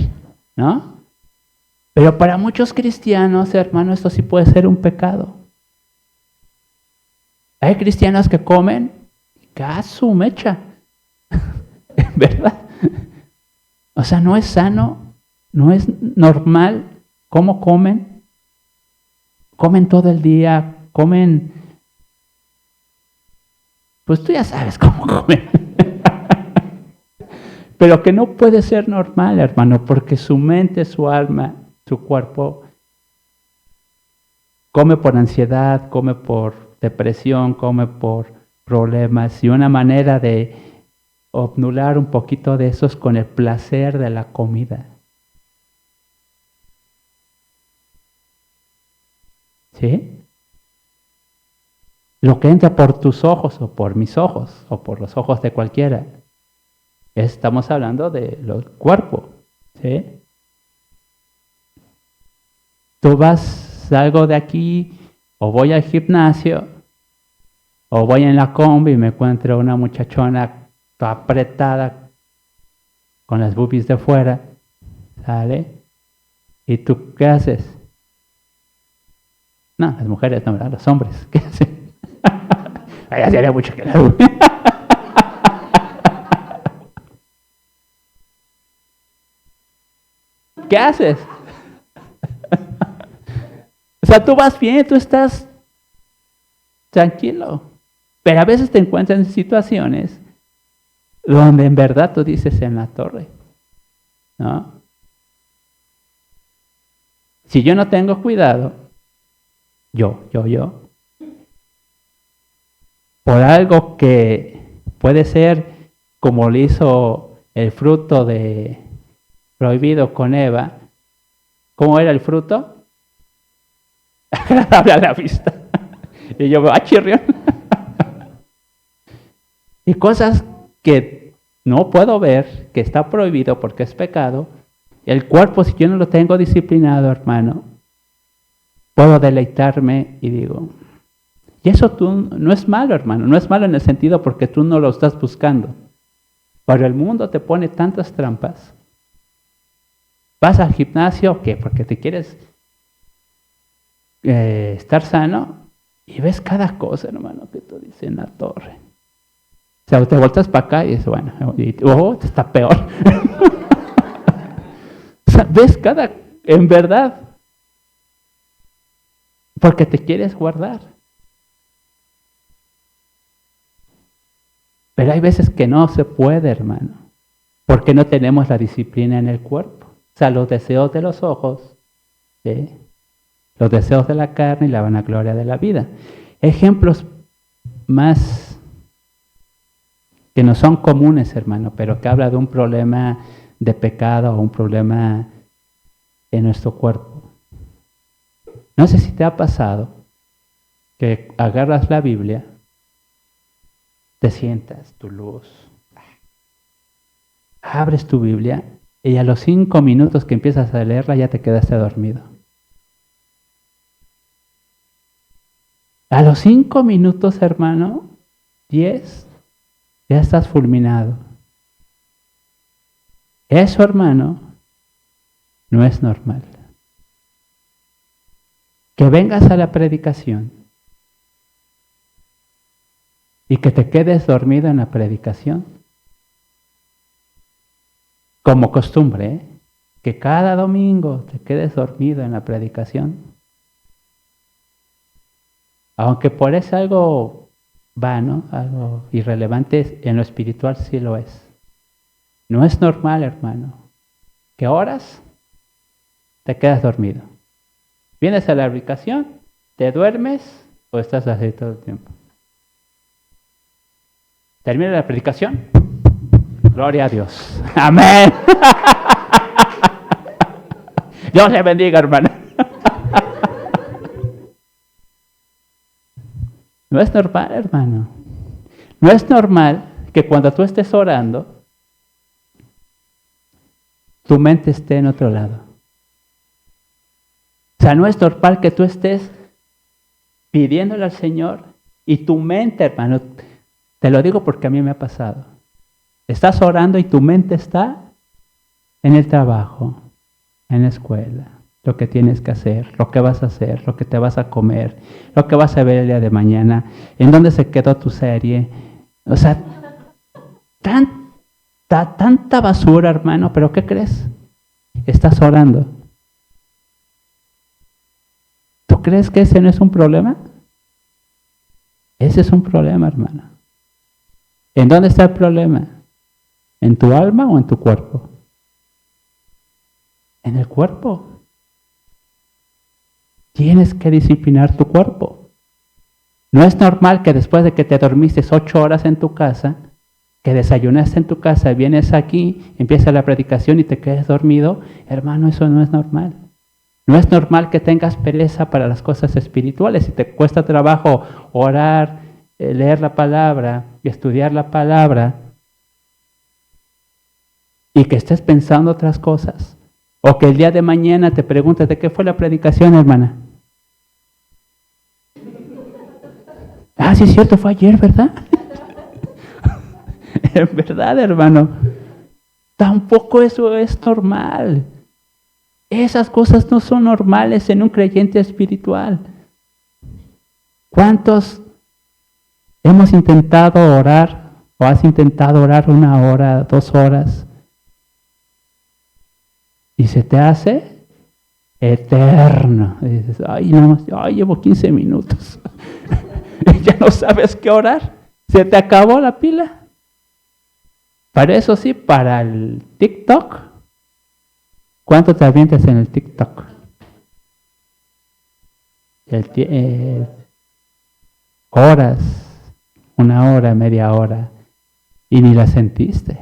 ¿no? Pero para muchos cristianos, hermano, esto sí puede ser un pecado. Hay cristianos que comen su mecha, ¿verdad? O sea, no es sano, no es normal cómo comen. Comen todo el día, comen, pues tú ya sabes cómo comen. Pero que no puede ser normal, hermano, porque su mente, su alma, su cuerpo come por ansiedad, come por depresión, come por problemas, y una manera de obnular un poquito de eso es con el placer de la comida. ¿Sí? Lo que entra por tus ojos o por mis ojos o por los ojos de cualquiera, estamos hablando del cuerpo. ¿Sí? Tú salgo de aquí o voy al gimnasio o voy en la combi y me encuentro una muchachona toda apretada con las boobies de fuera, ¿sale? ¿Y tú qué haces? No, las mujeres no, ¿verdad? Los hombres, ¿qué hacen? Ahí haría mucho que la ¿Qué haces? O sea, tú vas bien, tú estás tranquilo. Pero a veces te encuentras en situaciones donde en verdad tú dices en la torre, ¿no? Si yo no tengo cuidado, por algo que puede ser como le hizo el fruto prohibido con Eva, ¿cómo era el fruto? Agradable a la vista. Y yo veo, chirrión. Y cosas que no puedo ver, que está prohibido porque es pecado. El cuerpo, si yo no lo tengo disciplinado, hermano, puedo deleitarme y digo, y eso tú no es malo, hermano, no es malo en el sentido porque tú no lo estás buscando. Pero el mundo te pone tantas trampas. Vas al gimnasio, ¿qué? Porque te quieres estar sano y ves cada cosa, hermano, que tú dices en la torre. O sea, te volteas para acá y dices, bueno, está peor. O sea, ves en verdad, porque te quieres guardar. Pero hay veces que no se puede, hermano, porque no tenemos la disciplina en el cuerpo. O sea, los deseos de los ojos, ¿sí? Los deseos de la carne y la vanagloria de la vida. Ejemplos más que no son comunes, hermano, pero que habla de un problema de pecado o un problema en nuestro cuerpo. No sé si te ha pasado que agarras la Biblia, te sientas, tu luz, abres tu Biblia y a los 5 minutos que empiezas a leerla ya te quedaste dormido. A los 5 minutos, hermano, 10, Ya estás fulminado. Eso, hermano, no es normal. Que vengas a la predicación y que te quedes dormido en la predicación. Como costumbre, ¿eh? Que cada domingo te quedes dormido en la predicación. Aunque por eso algo vano, algo irrelevante, en lo espiritual sí lo es. No es normal, hermano, que horas te quedas dormido. Vienes a la predicación, te duermes o estás así todo el tiempo. Termina la predicación. Gloria a Dios. Amén. Dios le bendiga, hermano. No es normal, hermano. No es normal que cuando tú estés orando, tu mente esté en otro lado. O sea, no es normal que tú estés pidiéndole al Señor y tu mente, hermano, te lo digo porque a mí me ha pasado. Estás orando y tu mente está en el trabajo, en la escuela, lo que tienes que hacer, lo que vas a hacer, lo que te vas a comer, lo que vas a ver el día de mañana, en dónde se quedó tu serie. O sea, tanta basura, hermano, pero ¿qué crees? Estás orando. ¿Tú crees que ese no es un problema? Ese es un problema, hermano. ¿En dónde está el problema? ¿En tu alma o en tu cuerpo? En el cuerpo. Tienes que disciplinar tu cuerpo. No es normal que después de que te dormiste 8 horas en tu casa, que desayunaste en tu casa, vienes aquí, empieza la predicación y te quedes dormido. Hermano, eso no es normal. No es normal que tengas pereza para las cosas espirituales. Si te cuesta trabajo orar, leer la palabra y estudiar la palabra, y que estés pensando otras cosas, o que el día de mañana te preguntes de qué fue la predicación, hermana. Ah, sí es cierto, fue ayer, ¿verdad? En verdad, hermano, tampoco eso es normal. Esas cosas no son normales en un creyente espiritual. ¿Cuántos hemos intentado orar o has intentado orar 1 hora, 2 horas y se te hace eterno? Y dices, ay, llevo 15 minutos. Ya no sabes qué orar. Se te acabó la pila. Para eso sí, para el TikTok. ¿Cuánto te avientas en el TikTok? Horas, 1 hora, media hora, y ni la sentiste.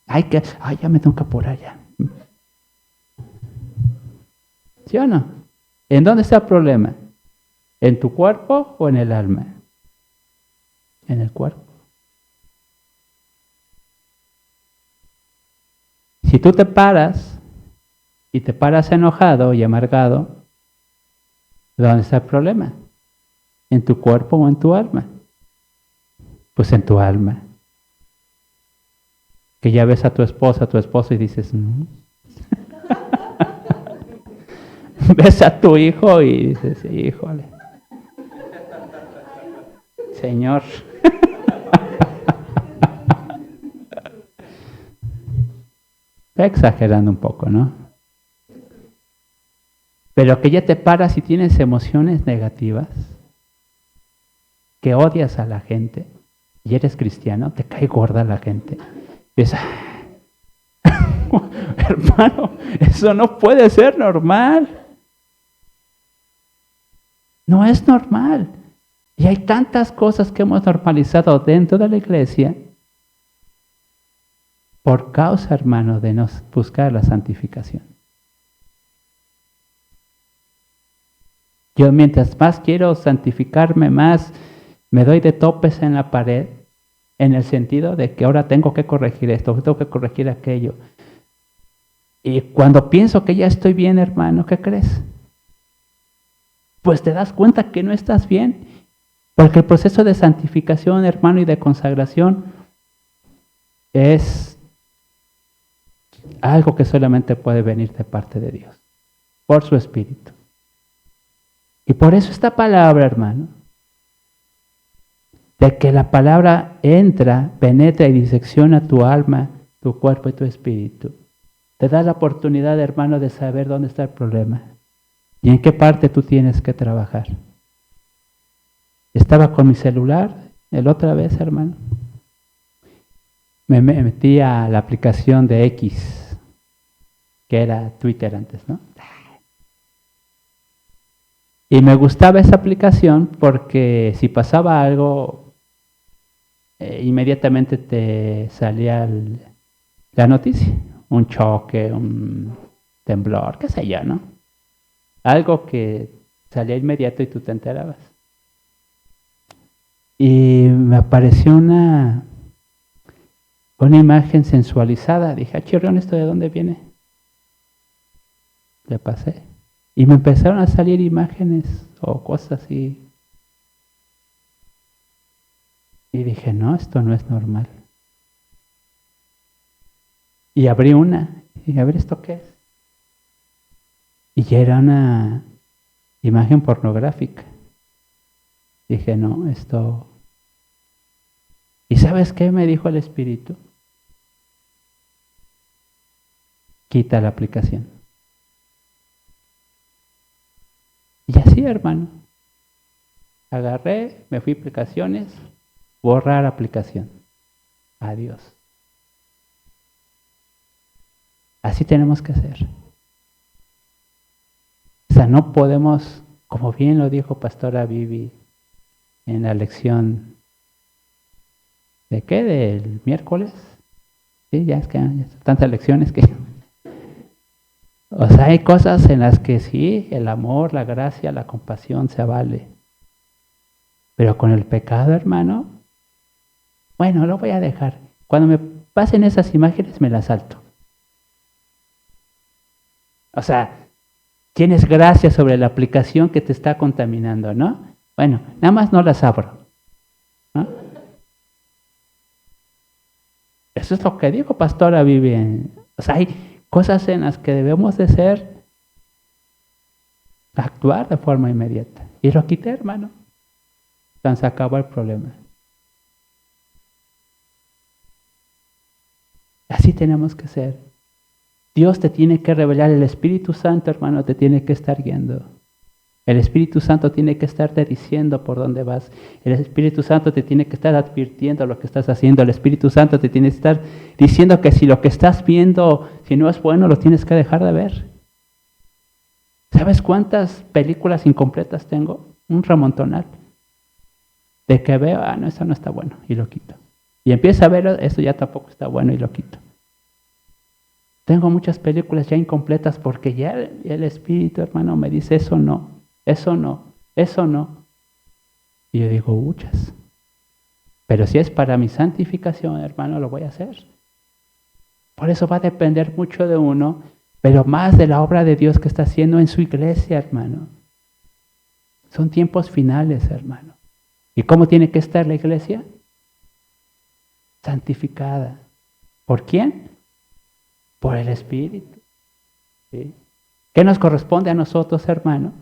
Ya me tengo que apurar ya. ¿Sí o no? ¿En dónde está el problema? ¿En tu cuerpo o en el alma? En el cuerpo. Si tú te paras y te paras enojado y amargado, ¿dónde está el problema? ¿En tu cuerpo o en tu alma? Pues en tu alma. Que ya ves a tu esposa, a tu esposo y dices, no. Ves a tu hijo y dices, híjole, Señor. Está exagerando un poco, ¿no? Pero que ya te paras y tienes emociones negativas, que odias a la gente y eres cristiano, te cae gorda la gente. Y dices, hermano, eso no puede ser normal. No es normal. Y hay tantas cosas que hemos normalizado dentro de la iglesia por causa, hermano, de no buscar la santificación. Yo mientras más quiero santificarme, más me doy de topes en la pared, en el sentido de que ahora tengo que corregir esto, tengo que corregir aquello. Y cuando pienso que ya estoy bien, hermano, ¿qué crees? Pues te das cuenta que no estás bien, porque el proceso de santificación, hermano, y de consagración es algo que solamente puede venir de parte de Dios, por su Espíritu. Y por eso esta palabra, hermano, de que la palabra entra, penetra y disecciona tu alma, tu cuerpo y tu espíritu, te da la oportunidad, hermano, de saber dónde está el problema y en qué parte tú tienes que trabajar. Estaba con mi celular el otra vez, hermano. Me metí a la aplicación de X, que era Twitter antes, ¿no? Y me gustaba esa aplicación porque si pasaba algo, inmediatamente te salía la noticia. Un choque, un temblor, qué sé yo, ¿no? Algo que salía inmediato y tú te enterabas. Y me apareció una imagen sensualizada. Dije, chirrión, ¿esto de dónde viene? Le pasé. Y me empezaron a salir imágenes o cosas así. Y dije, no, esto no es normal. Y abrí una. Y dije, a ver, ¿esto qué es? Y ya era una imagen pornográfica. Dije, no, esto... ¿Y sabes qué me dijo el Espíritu? Quita la aplicación. Y así, hermano. Agarré, me fui a aplicaciones, borrar aplicación. Adiós. Así tenemos que hacer. O sea, no podemos, como bien lo dijo Pastora Vivi en la lección, ¿de qué? Del miércoles. Sí, ya es que ya tantas lecciones que... O sea, hay cosas en las que sí, el amor, la gracia, la compasión se vale. Pero con el pecado, hermano, bueno, lo voy a dejar. Cuando me pasen esas imágenes, me las salto. O sea, tienes gracia sobre la aplicación que te está contaminando, ¿no? Bueno, nada más no las abro, ¿no? Eso es lo que dijo Pastora Vivian. O sea, hay cosas en las que debemos de actuar de forma inmediata. Y lo quité, hermano. Entonces se acabó el problema. Así tenemos que ser. Dios te tiene que revelar, el Espíritu Santo, hermano, te tiene que estar guiando. El Espíritu Santo tiene que estarte diciendo por dónde vas. El Espíritu Santo te tiene que estar advirtiendo lo que estás haciendo. El Espíritu Santo te tiene que estar diciendo que si lo que estás viendo, si no es bueno, lo tienes que dejar de ver. ¿Sabes cuántas películas incompletas tengo? Un remontonal. De que veo, no, eso no está bueno, y lo quito. Y empiezo a ver, esto ya tampoco está bueno, y lo quito. Tengo muchas películas ya incompletas porque ya el Espíritu, hermano, me dice, eso no, eso no, eso no. Y yo digo, muchas. Pero si es para mi santificación, hermano, lo voy a hacer. Por eso va a depender mucho de uno, pero más de la obra de Dios que está haciendo en su iglesia, hermano. Son tiempos finales, hermano. ¿Y cómo tiene que estar la iglesia? Santificada. ¿Por quién? Por el Espíritu. ¿Sí? ¿Qué nos corresponde a nosotros, hermano?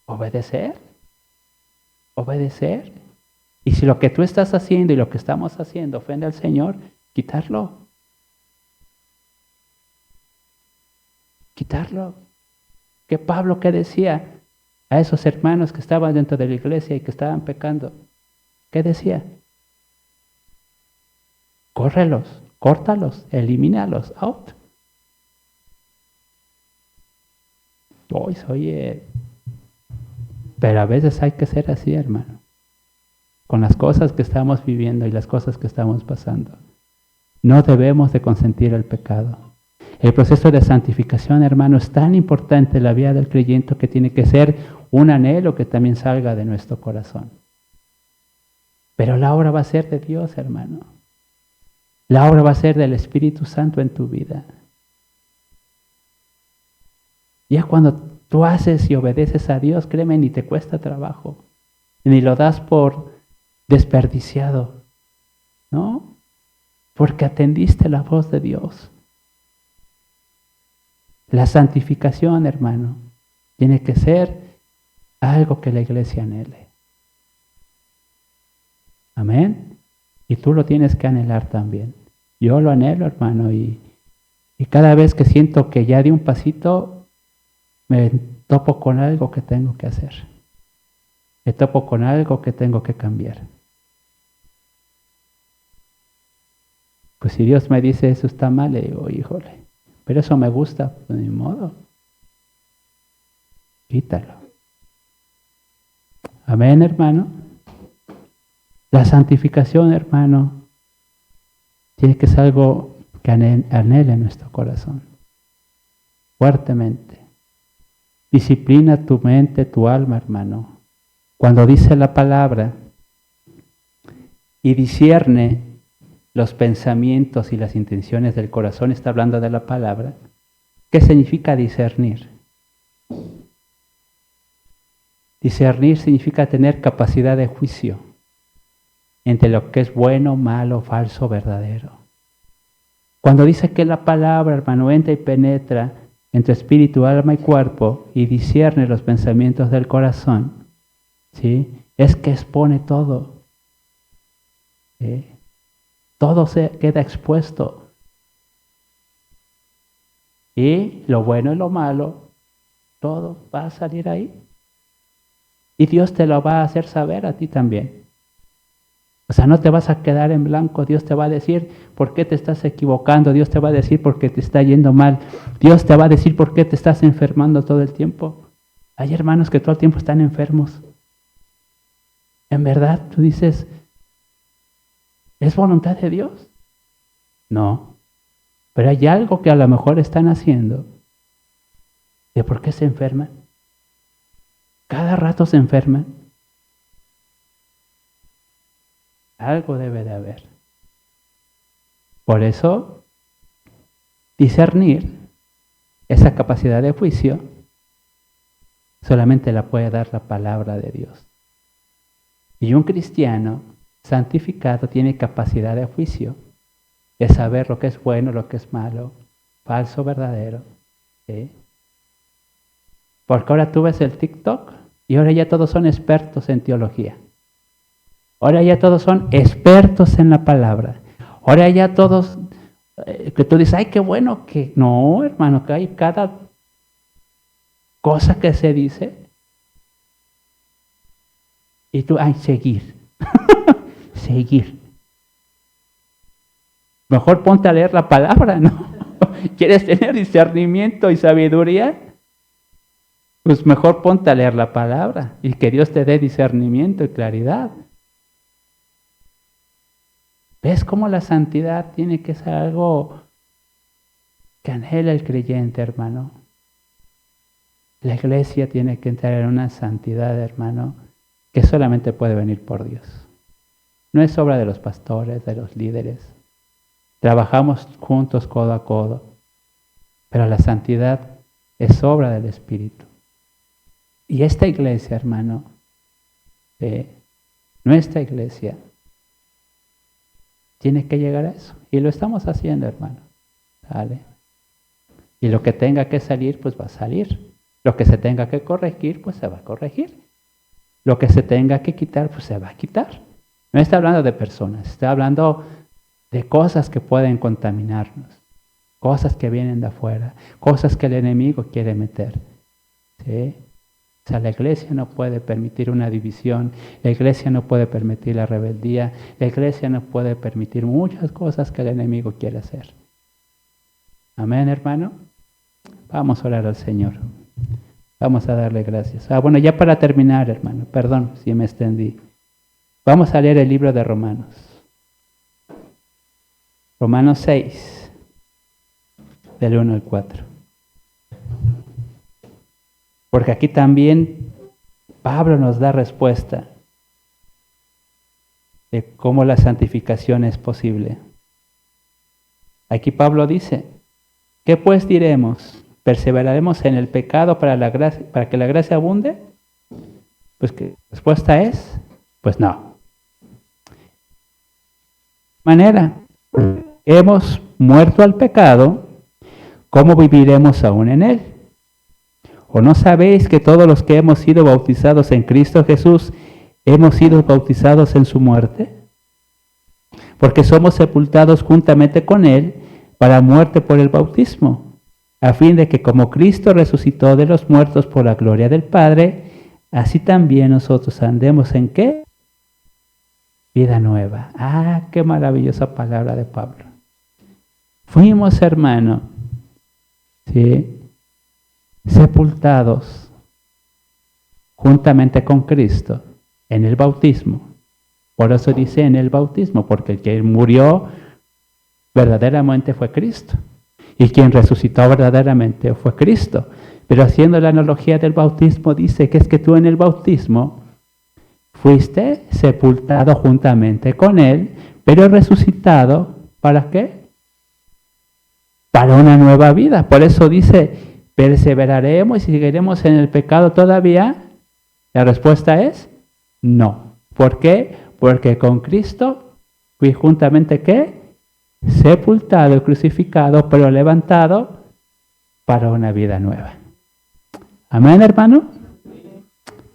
Obedecer. Obedecer. Y si lo que tú estás haciendo y lo que estamos haciendo ofende al Señor, quitarlo. Quitarlo. ¿Qué Pablo qué decía a esos hermanos que estaban dentro de la iglesia y que estaban pecando? ¿Qué decía? Córrelos, córtalos, elimínalos, out. Oye, pero a veces hay que ser así, hermano, con las cosas que estamos viviendo y las cosas que estamos pasando. No debemos de consentir el pecado. El proceso de santificación, hermano, es tan importante en la vida del creyente que tiene que ser un anhelo que también salga de nuestro corazón. Pero la obra va a ser de Dios, hermano. La obra va a ser del Espíritu Santo en tu vida. Ya cuando tú haces y obedeces a Dios, créeme, ni te cuesta trabajo, ni lo das por desperdiciado. ¿no? Porque atendiste la voz de Dios. La santificación, hermano, tiene que ser algo que la iglesia anhele. Amén. Y tú lo tienes que anhelar también. Yo lo anhelo, hermano, y cada vez que siento que ya di un pasito, me topo con algo que tengo que hacer. Me topo con algo que tengo que cambiar. Pues si Dios me dice eso está mal, le digo, híjole, pero eso me gusta, pues ni modo. Quítalo. Amén, hermano. La santificación, hermano, tiene que ser algo que anhele nuestro corazón. Fuertemente. Disciplina tu mente, tu alma, hermano. Cuando dice la palabra y discierne los pensamientos y las intenciones del corazón, está hablando de la palabra. ¿Qué significa discernir? Discernir significa tener capacidad de juicio entre lo que es bueno, malo, falso, verdadero. Cuando dice que la palabra, hermano, entra y penetra en tu espíritu, alma y cuerpo y discierne los pensamientos del corazón, ¿sí? Es que expone todo. ¿Sí? Todo se queda expuesto. Y lo bueno y lo malo, todo va a salir ahí. Y Dios te lo va a hacer saber a ti también. O sea, no te vas a quedar en blanco. Dios te va a decir por qué te estás equivocando. Dios te va a decir por qué te está yendo mal. Dios te va a decir por qué te estás enfermando todo el tiempo. Hay hermanos que todo el tiempo están enfermos. En verdad, tú dices, ¿es voluntad de Dios? No. Pero hay algo que a lo mejor están haciendo. ¿De por qué se enferman? Cada rato se enferman. Algo debe de haber. Por eso, discernir esa capacidad de juicio solamente la puede dar la palabra de Dios. Y un cristiano santificado tiene capacidad de juicio, de saber lo que es bueno, lo que es malo, falso, verdadero. ¿Sí? Porque ahora tú ves el TikTok y ahora ya todos son expertos en teología. Ahora ya todos son expertos en la palabra. Ahora ya todos, que tú dices, ay, qué bueno que... No, hermano, que hay cada cosa que se dice. Y tú, ay, seguir. Seguir. Mejor ponte a leer la palabra, ¿no? ¿Quieres tener discernimiento y sabiduría? Pues mejor ponte a leer la palabra y que Dios te dé discernimiento y claridad. ¿Ves cómo la santidad tiene que ser algo que anhela el creyente, hermano? La iglesia tiene que entrar en una santidad, hermano, que solamente puede venir por Dios. No es obra de los pastores, de los líderes. Trabajamos juntos codo a codo, pero la santidad es obra del Espíritu. Y esta iglesia, hermano, nuestra iglesia, tiene que llegar a eso. Y lo estamos haciendo, hermano. ¿Vale? Y lo que tenga que salir, pues va a salir. Lo que se tenga que corregir, pues se va a corregir. Lo que se tenga que quitar, pues se va a quitar. No está hablando de personas, está hablando de cosas que pueden contaminarnos. Cosas que vienen de afuera. Cosas que el enemigo quiere meter. ¿Sí? O sea, la iglesia no puede permitir una división, la iglesia no puede permitir la rebeldía, la iglesia no puede permitir muchas cosas que el enemigo quiere hacer. Amén, hermano. Vamos a orar al Señor. Vamos a darle gracias. Bueno, ya para terminar, hermano, perdón si me extendí. Vamos a leer el libro de Romanos. Romanos 6, del 1 al 4. Porque aquí también Pablo nos da respuesta de cómo la santificación es posible. Aquí Pablo dice, ¿qué pues diremos? ¿Perseveraremos en el pecado para que la gracia abunde? Pues que la respuesta es, pues no. manera. Hemos muerto al pecado, ¿cómo viviremos aún en él? ¿O no sabéis que todos los que hemos sido bautizados en Cristo Jesús, hemos sido bautizados en su muerte? Porque somos sepultados juntamente con él para muerte por el bautismo, a fin de que como Cristo resucitó de los muertos por la gloria del Padre, así también nosotros andemos ¿en qué? Vida nueva. Ah, qué maravillosa palabra de Pablo. Fuimos, hermano, ¿sí?, sepultados juntamente con Cristo en el bautismo. Por eso dice en el bautismo, porque el que murió verdaderamente fue Cristo. Y quien resucitó verdaderamente fue Cristo. Pero haciendo la analogía del bautismo, dice que es que tú en el bautismo fuiste sepultado juntamente con Él, pero resucitado, ¿para qué? Para una nueva vida. Por eso dice, ¿perseveraremos y seguiremos en el pecado todavía? La respuesta es no. ¿Por qué? Porque con Cristo fui juntamente ¿qué? Sepultado, crucificado, pero levantado para una vida nueva. Amén, hermano.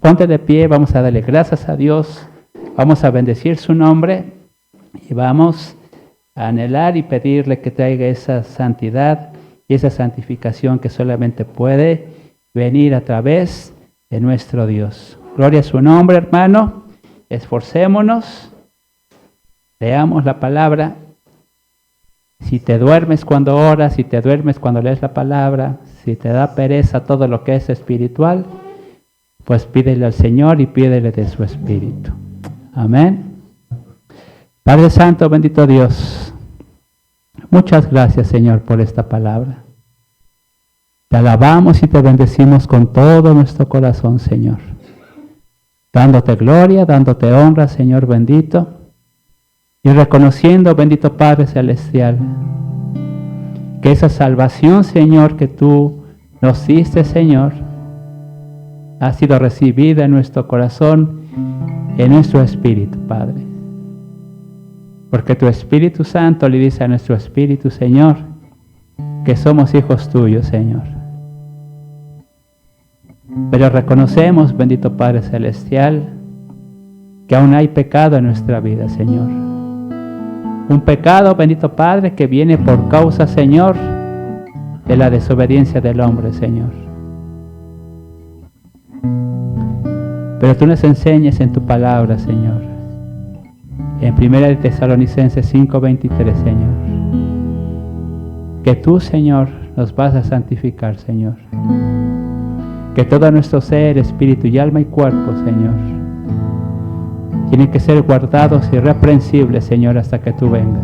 Ponte de pie, vamos a darle gracias a Dios, vamos a bendecir su nombre y vamos a anhelar y pedirle que traiga esa santidad y esa santificación que solamente puede venir a través de nuestro Dios. Gloria a su nombre, hermano. Esforcémonos, leamos la palabra. Si te duermes cuando oras, si te duermes cuando lees la palabra, si te da pereza todo lo que es espiritual, pues pídele al Señor y pídele de su Espíritu. Amén. Padre Santo, bendito Dios, muchas gracias, Señor, por esta palabra. Te alabamos y te bendecimos con todo nuestro corazón, Señor. Dándote gloria, dándote honra, Señor bendito, y reconociendo, bendito Padre Celestial, que esa salvación, Señor, que tú nos diste, Señor, ha sido recibida en nuestro corazón, en nuestro espíritu, Padre. Porque tu Espíritu Santo le dice a nuestro espíritu, Señor, que somos hijos tuyos, Señor. Pero reconocemos, bendito Padre Celestial, que aún hay pecado en nuestra vida, Señor. Un pecado, bendito Padre, que viene por causa, Señor, de la desobediencia del hombre, Señor. Pero tú nos enseñas en tu palabra, Señor. En 1 Tesalonicenses 5:23, Señor. Que tú, Señor, nos vas a santificar, Señor. Que todo nuestro ser, espíritu y alma y cuerpo, Señor, tienen que ser guardados irreprensibles, Señor, hasta que tú vengas.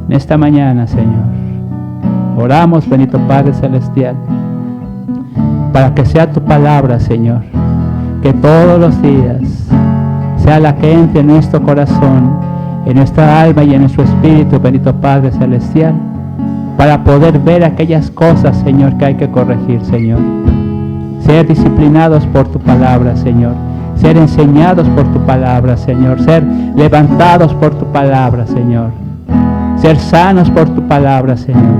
En esta mañana, Señor, oramos, bendito Padre Celestial, para que sea tu palabra, Señor, que todos los días sea la que entre en nuestro corazón, en nuestra alma y en nuestro espíritu, bendito Padre Celestial, para poder ver aquellas cosas, Señor, que hay que corregir, Señor. Ser disciplinados por tu palabra, Señor. Ser enseñados por tu palabra, Señor. Ser levantados por tu palabra, Señor. Ser sanos por tu palabra, Señor.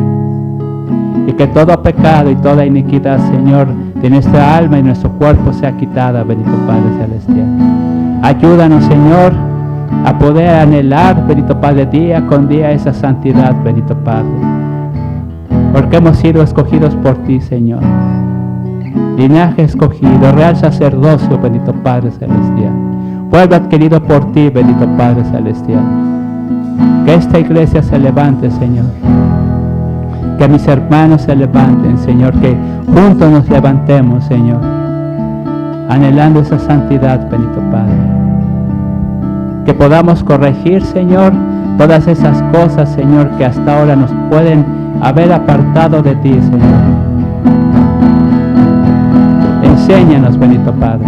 Y que todo pecado y toda iniquidad, Señor, de nuestra alma y nuestro cuerpo sea quitada, bendito Padre Celestial. Ayúdanos, Señor, a poder anhelar, bendito Padre, día con día esa santidad, bendito Padre. Porque hemos sido escogidos por ti, Señor. Linaje escogido, real sacerdocio, bendito Padre Celestial. Pueblo adquirido por ti, bendito Padre Celestial. Que esta iglesia se levante, Señor. Que mis hermanos se levanten, Señor. Que juntos nos levantemos, Señor. Anhelando esa santidad, bendito Padre. Que podamos corregir, Señor, todas esas cosas, Señor, que hasta ahora nos pueden haber apartado de ti, Señor. Enséñanos, bendito Padre.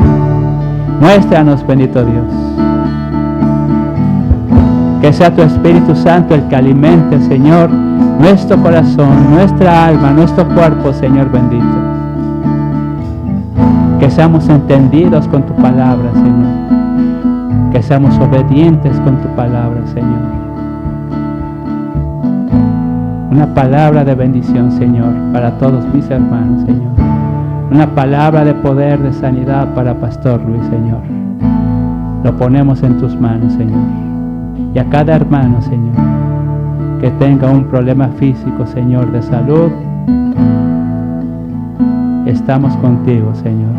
Muéstranos, bendito Dios. Que sea tu Espíritu Santo el que alimente, Señor, nuestro corazón, nuestra alma, nuestro cuerpo, Señor bendito. Que seamos entendidos con tu palabra, Señor. que seamos obedientes con tu palabra, Señor. Una palabra de bendición, Señor, para todos mis hermanos, Señor. Una palabra de poder, de sanidad para Pastor Luis, Señor. Lo ponemos en tus manos, Señor. Y a cada hermano, Señor, que tenga un problema físico, Señor, de salud, estamos contigo, Señor.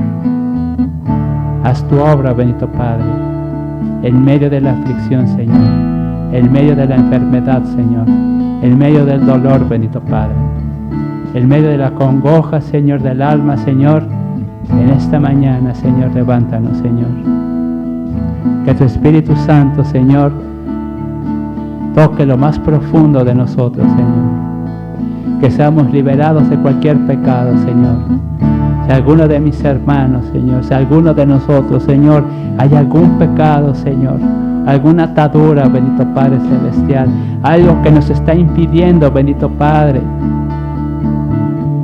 Haz tu obra, bendito Padre, en medio de la aflicción, Señor, en medio de la enfermedad, Señor, en medio del dolor, bendito Padre, en medio de la congoja, Señor, del alma, Señor. En esta mañana, Señor, levántanos, Señor. Que tu Espíritu Santo, Señor, toque lo más profundo de nosotros, Señor. Que seamos liberados de cualquier pecado, Señor. Si alguno de mis hermanos, Señor, si alguno de nosotros, Señor, hay algún pecado, Señor, alguna atadura, bendito Padre Celestial, algo que nos está impidiendo, bendito Padre,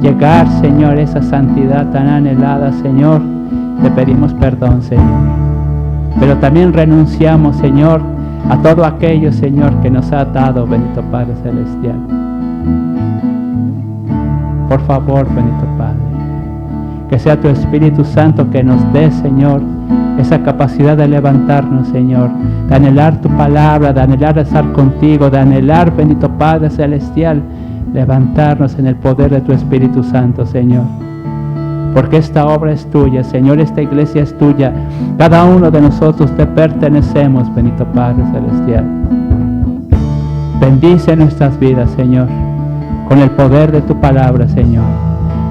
llegar, Señor, a esa santidad tan anhelada, Señor, te pedimos perdón, Señor. Pero también renunciamos, Señor, a todo aquello, Señor, que nos ha atado, bendito Padre Celestial. Por favor, bendito Padre, que sea tu Espíritu Santo que nos dé, Señor, esa capacidad de levantarnos, Señor, de anhelar tu palabra, de anhelar estar contigo, de anhelar, bendito Padre Celestial, levantarnos en el poder de tu Espíritu Santo, Señor. Porque esta obra es tuya, Señor, esta iglesia es tuya. Cada uno de nosotros te pertenecemos, bendito Padre Celestial. Bendice nuestras vidas, Señor, con el poder de tu palabra, Señor.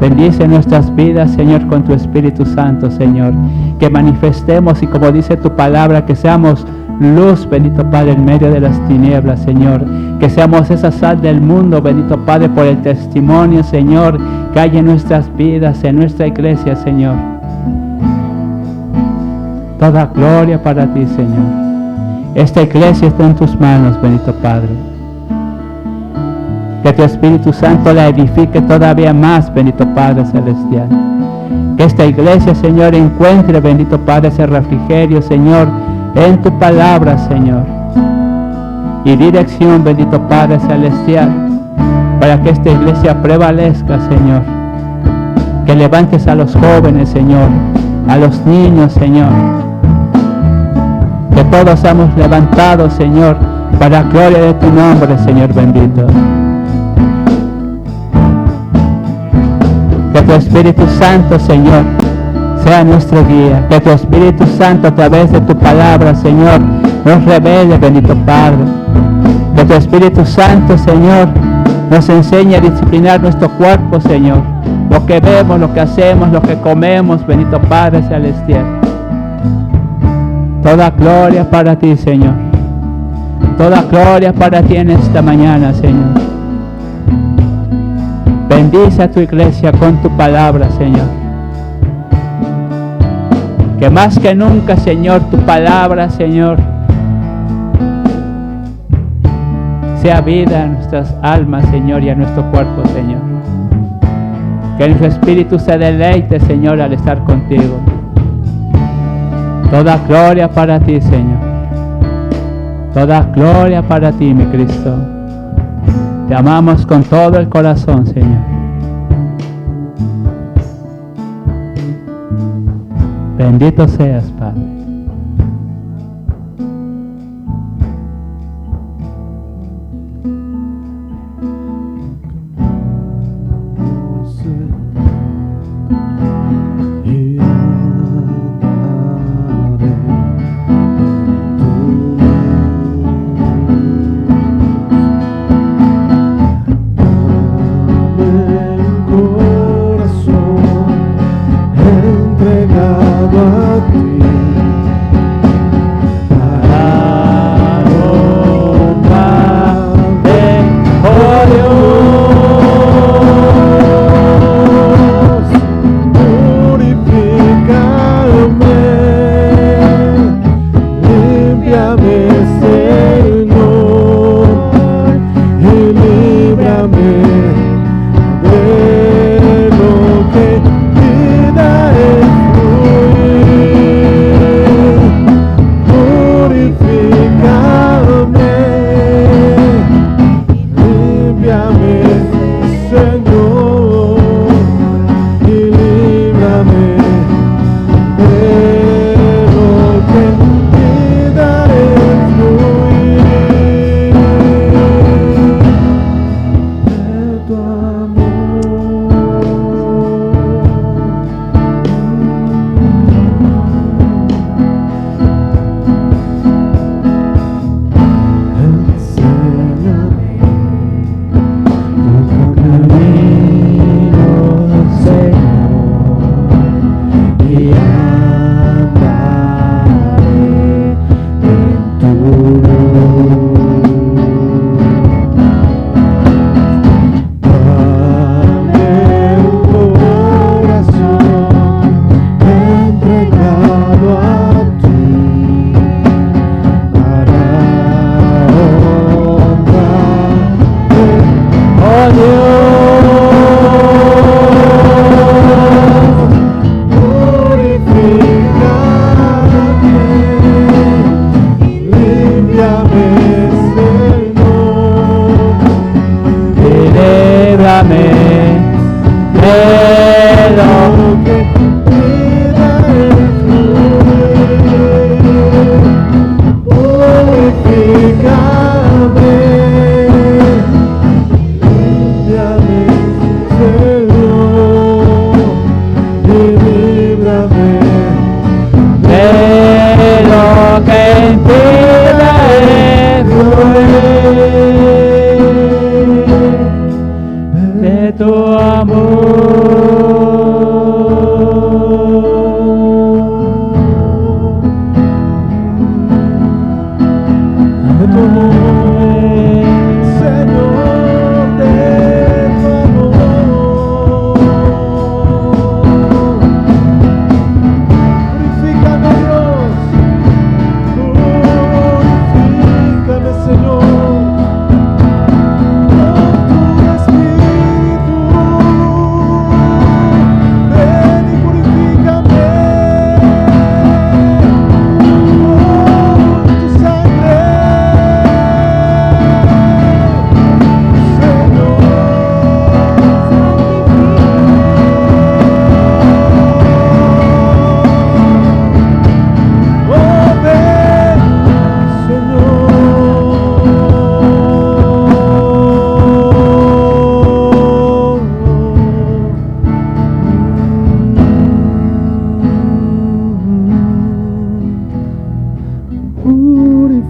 Bendice nuestras vidas, Señor, con tu Espíritu Santo, Señor. Que manifestemos y, como dice tu palabra, que seamos luz, bendito Padre, en medio de las tinieblas, Señor. Que seamos esa sal del mundo, bendito Padre, por el testimonio, Señor, que hay en nuestras vidas, en nuestra iglesia, Señor. Toda gloria para ti, Señor. Esta iglesia está en tus manos, bendito Padre. Que tu Espíritu Santo la edifique todavía más, bendito Padre Celestial. Que esta iglesia, Señor, encuentre, bendito Padre, ese refrigerio, Señor, en tu palabra, Señor. Y dirección, bendito Padre Celestial, para que esta iglesia prevalezca, Señor. Que levantes a los jóvenes, Señor, a los niños, Señor. Que todos seamos levantados, Señor, para la gloria de tu nombre, Señor bendito. Que tu Espíritu Santo, Señor, sea nuestro guía. Que tu Espíritu Santo, a través de tu palabra, Señor, nos revele, bendito Padre. Que tu Espíritu Santo, Señor, nos enseñe a disciplinar nuestro cuerpo, Señor. Lo que vemos, lo que hacemos, lo que comemos, bendito Padre Celestial. Toda gloria para ti, Señor. Toda gloria para ti en esta mañana, Señor. Bendice a tu iglesia con tu palabra, Señor. Que más que nunca, Señor, tu palabra, Señor, sea vida a nuestras almas, Señor, y a nuestro cuerpo, Señor. Que nuestro espíritu se deleite, Señor, al estar contigo. Toda gloria para ti, Señor. Toda gloria para ti, mi Cristo. Te amamos con todo el corazón, Señor. Bendito seas, Padre. Entregado a ti.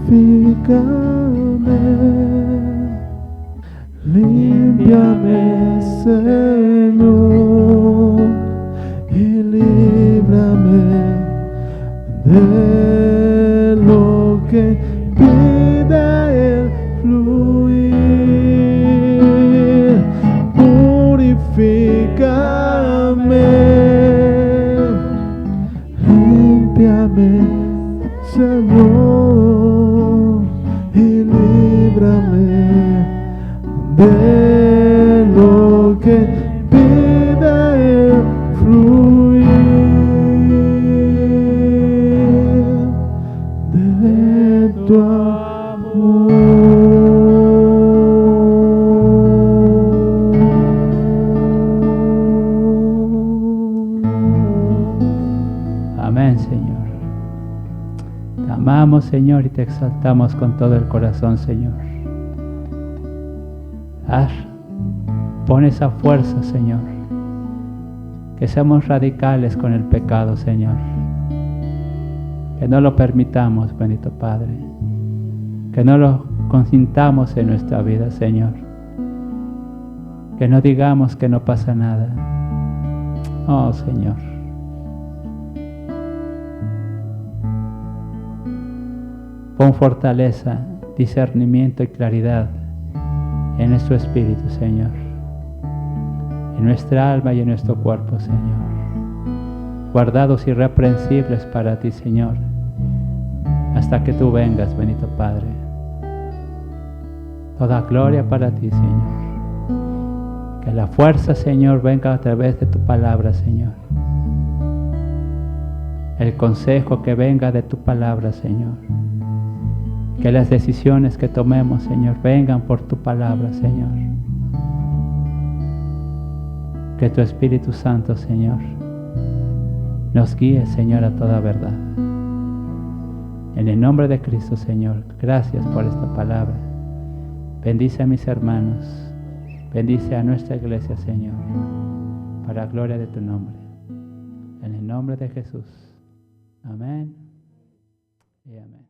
purifícame, límpiame, Señor, y líbrame de lo que pida el fluir. Purifícame, límpiame, Señor, y líbrame de lo que pida el fluir de tu amor. Amén, Señor. Te amamos, Señor, y te exaltamos con todo el corazón, Señor. Pon esa fuerza, Señor. Que seamos radicales con el pecado, Señor. Que no lo permitamos, bendito Padre. Que no lo consintamos en nuestra vida, Señor. Que no digamos que no pasa nada. Oh, Señor. Pon fortaleza, discernimiento y claridad en nuestro espíritu, Señor. En nuestra alma y en nuestro cuerpo, Señor. Guardados irreprensibles para ti, Señor. Hasta que tú vengas, bendito Padre. Toda gloria para ti, Señor. Que la fuerza, Señor, venga a través de tu palabra, Señor. El consejo que venga de tu palabra, Señor. Que las decisiones que tomemos, Señor, vengan por tu palabra, Señor. Que tu Espíritu Santo, Señor, nos guíe, Señor, a toda verdad. En el nombre de Cristo, Señor, gracias por esta palabra. Bendice a mis hermanos. Bendice a nuestra iglesia, Señor, para la gloria de tu nombre. En el nombre de Jesús. Amén y amén.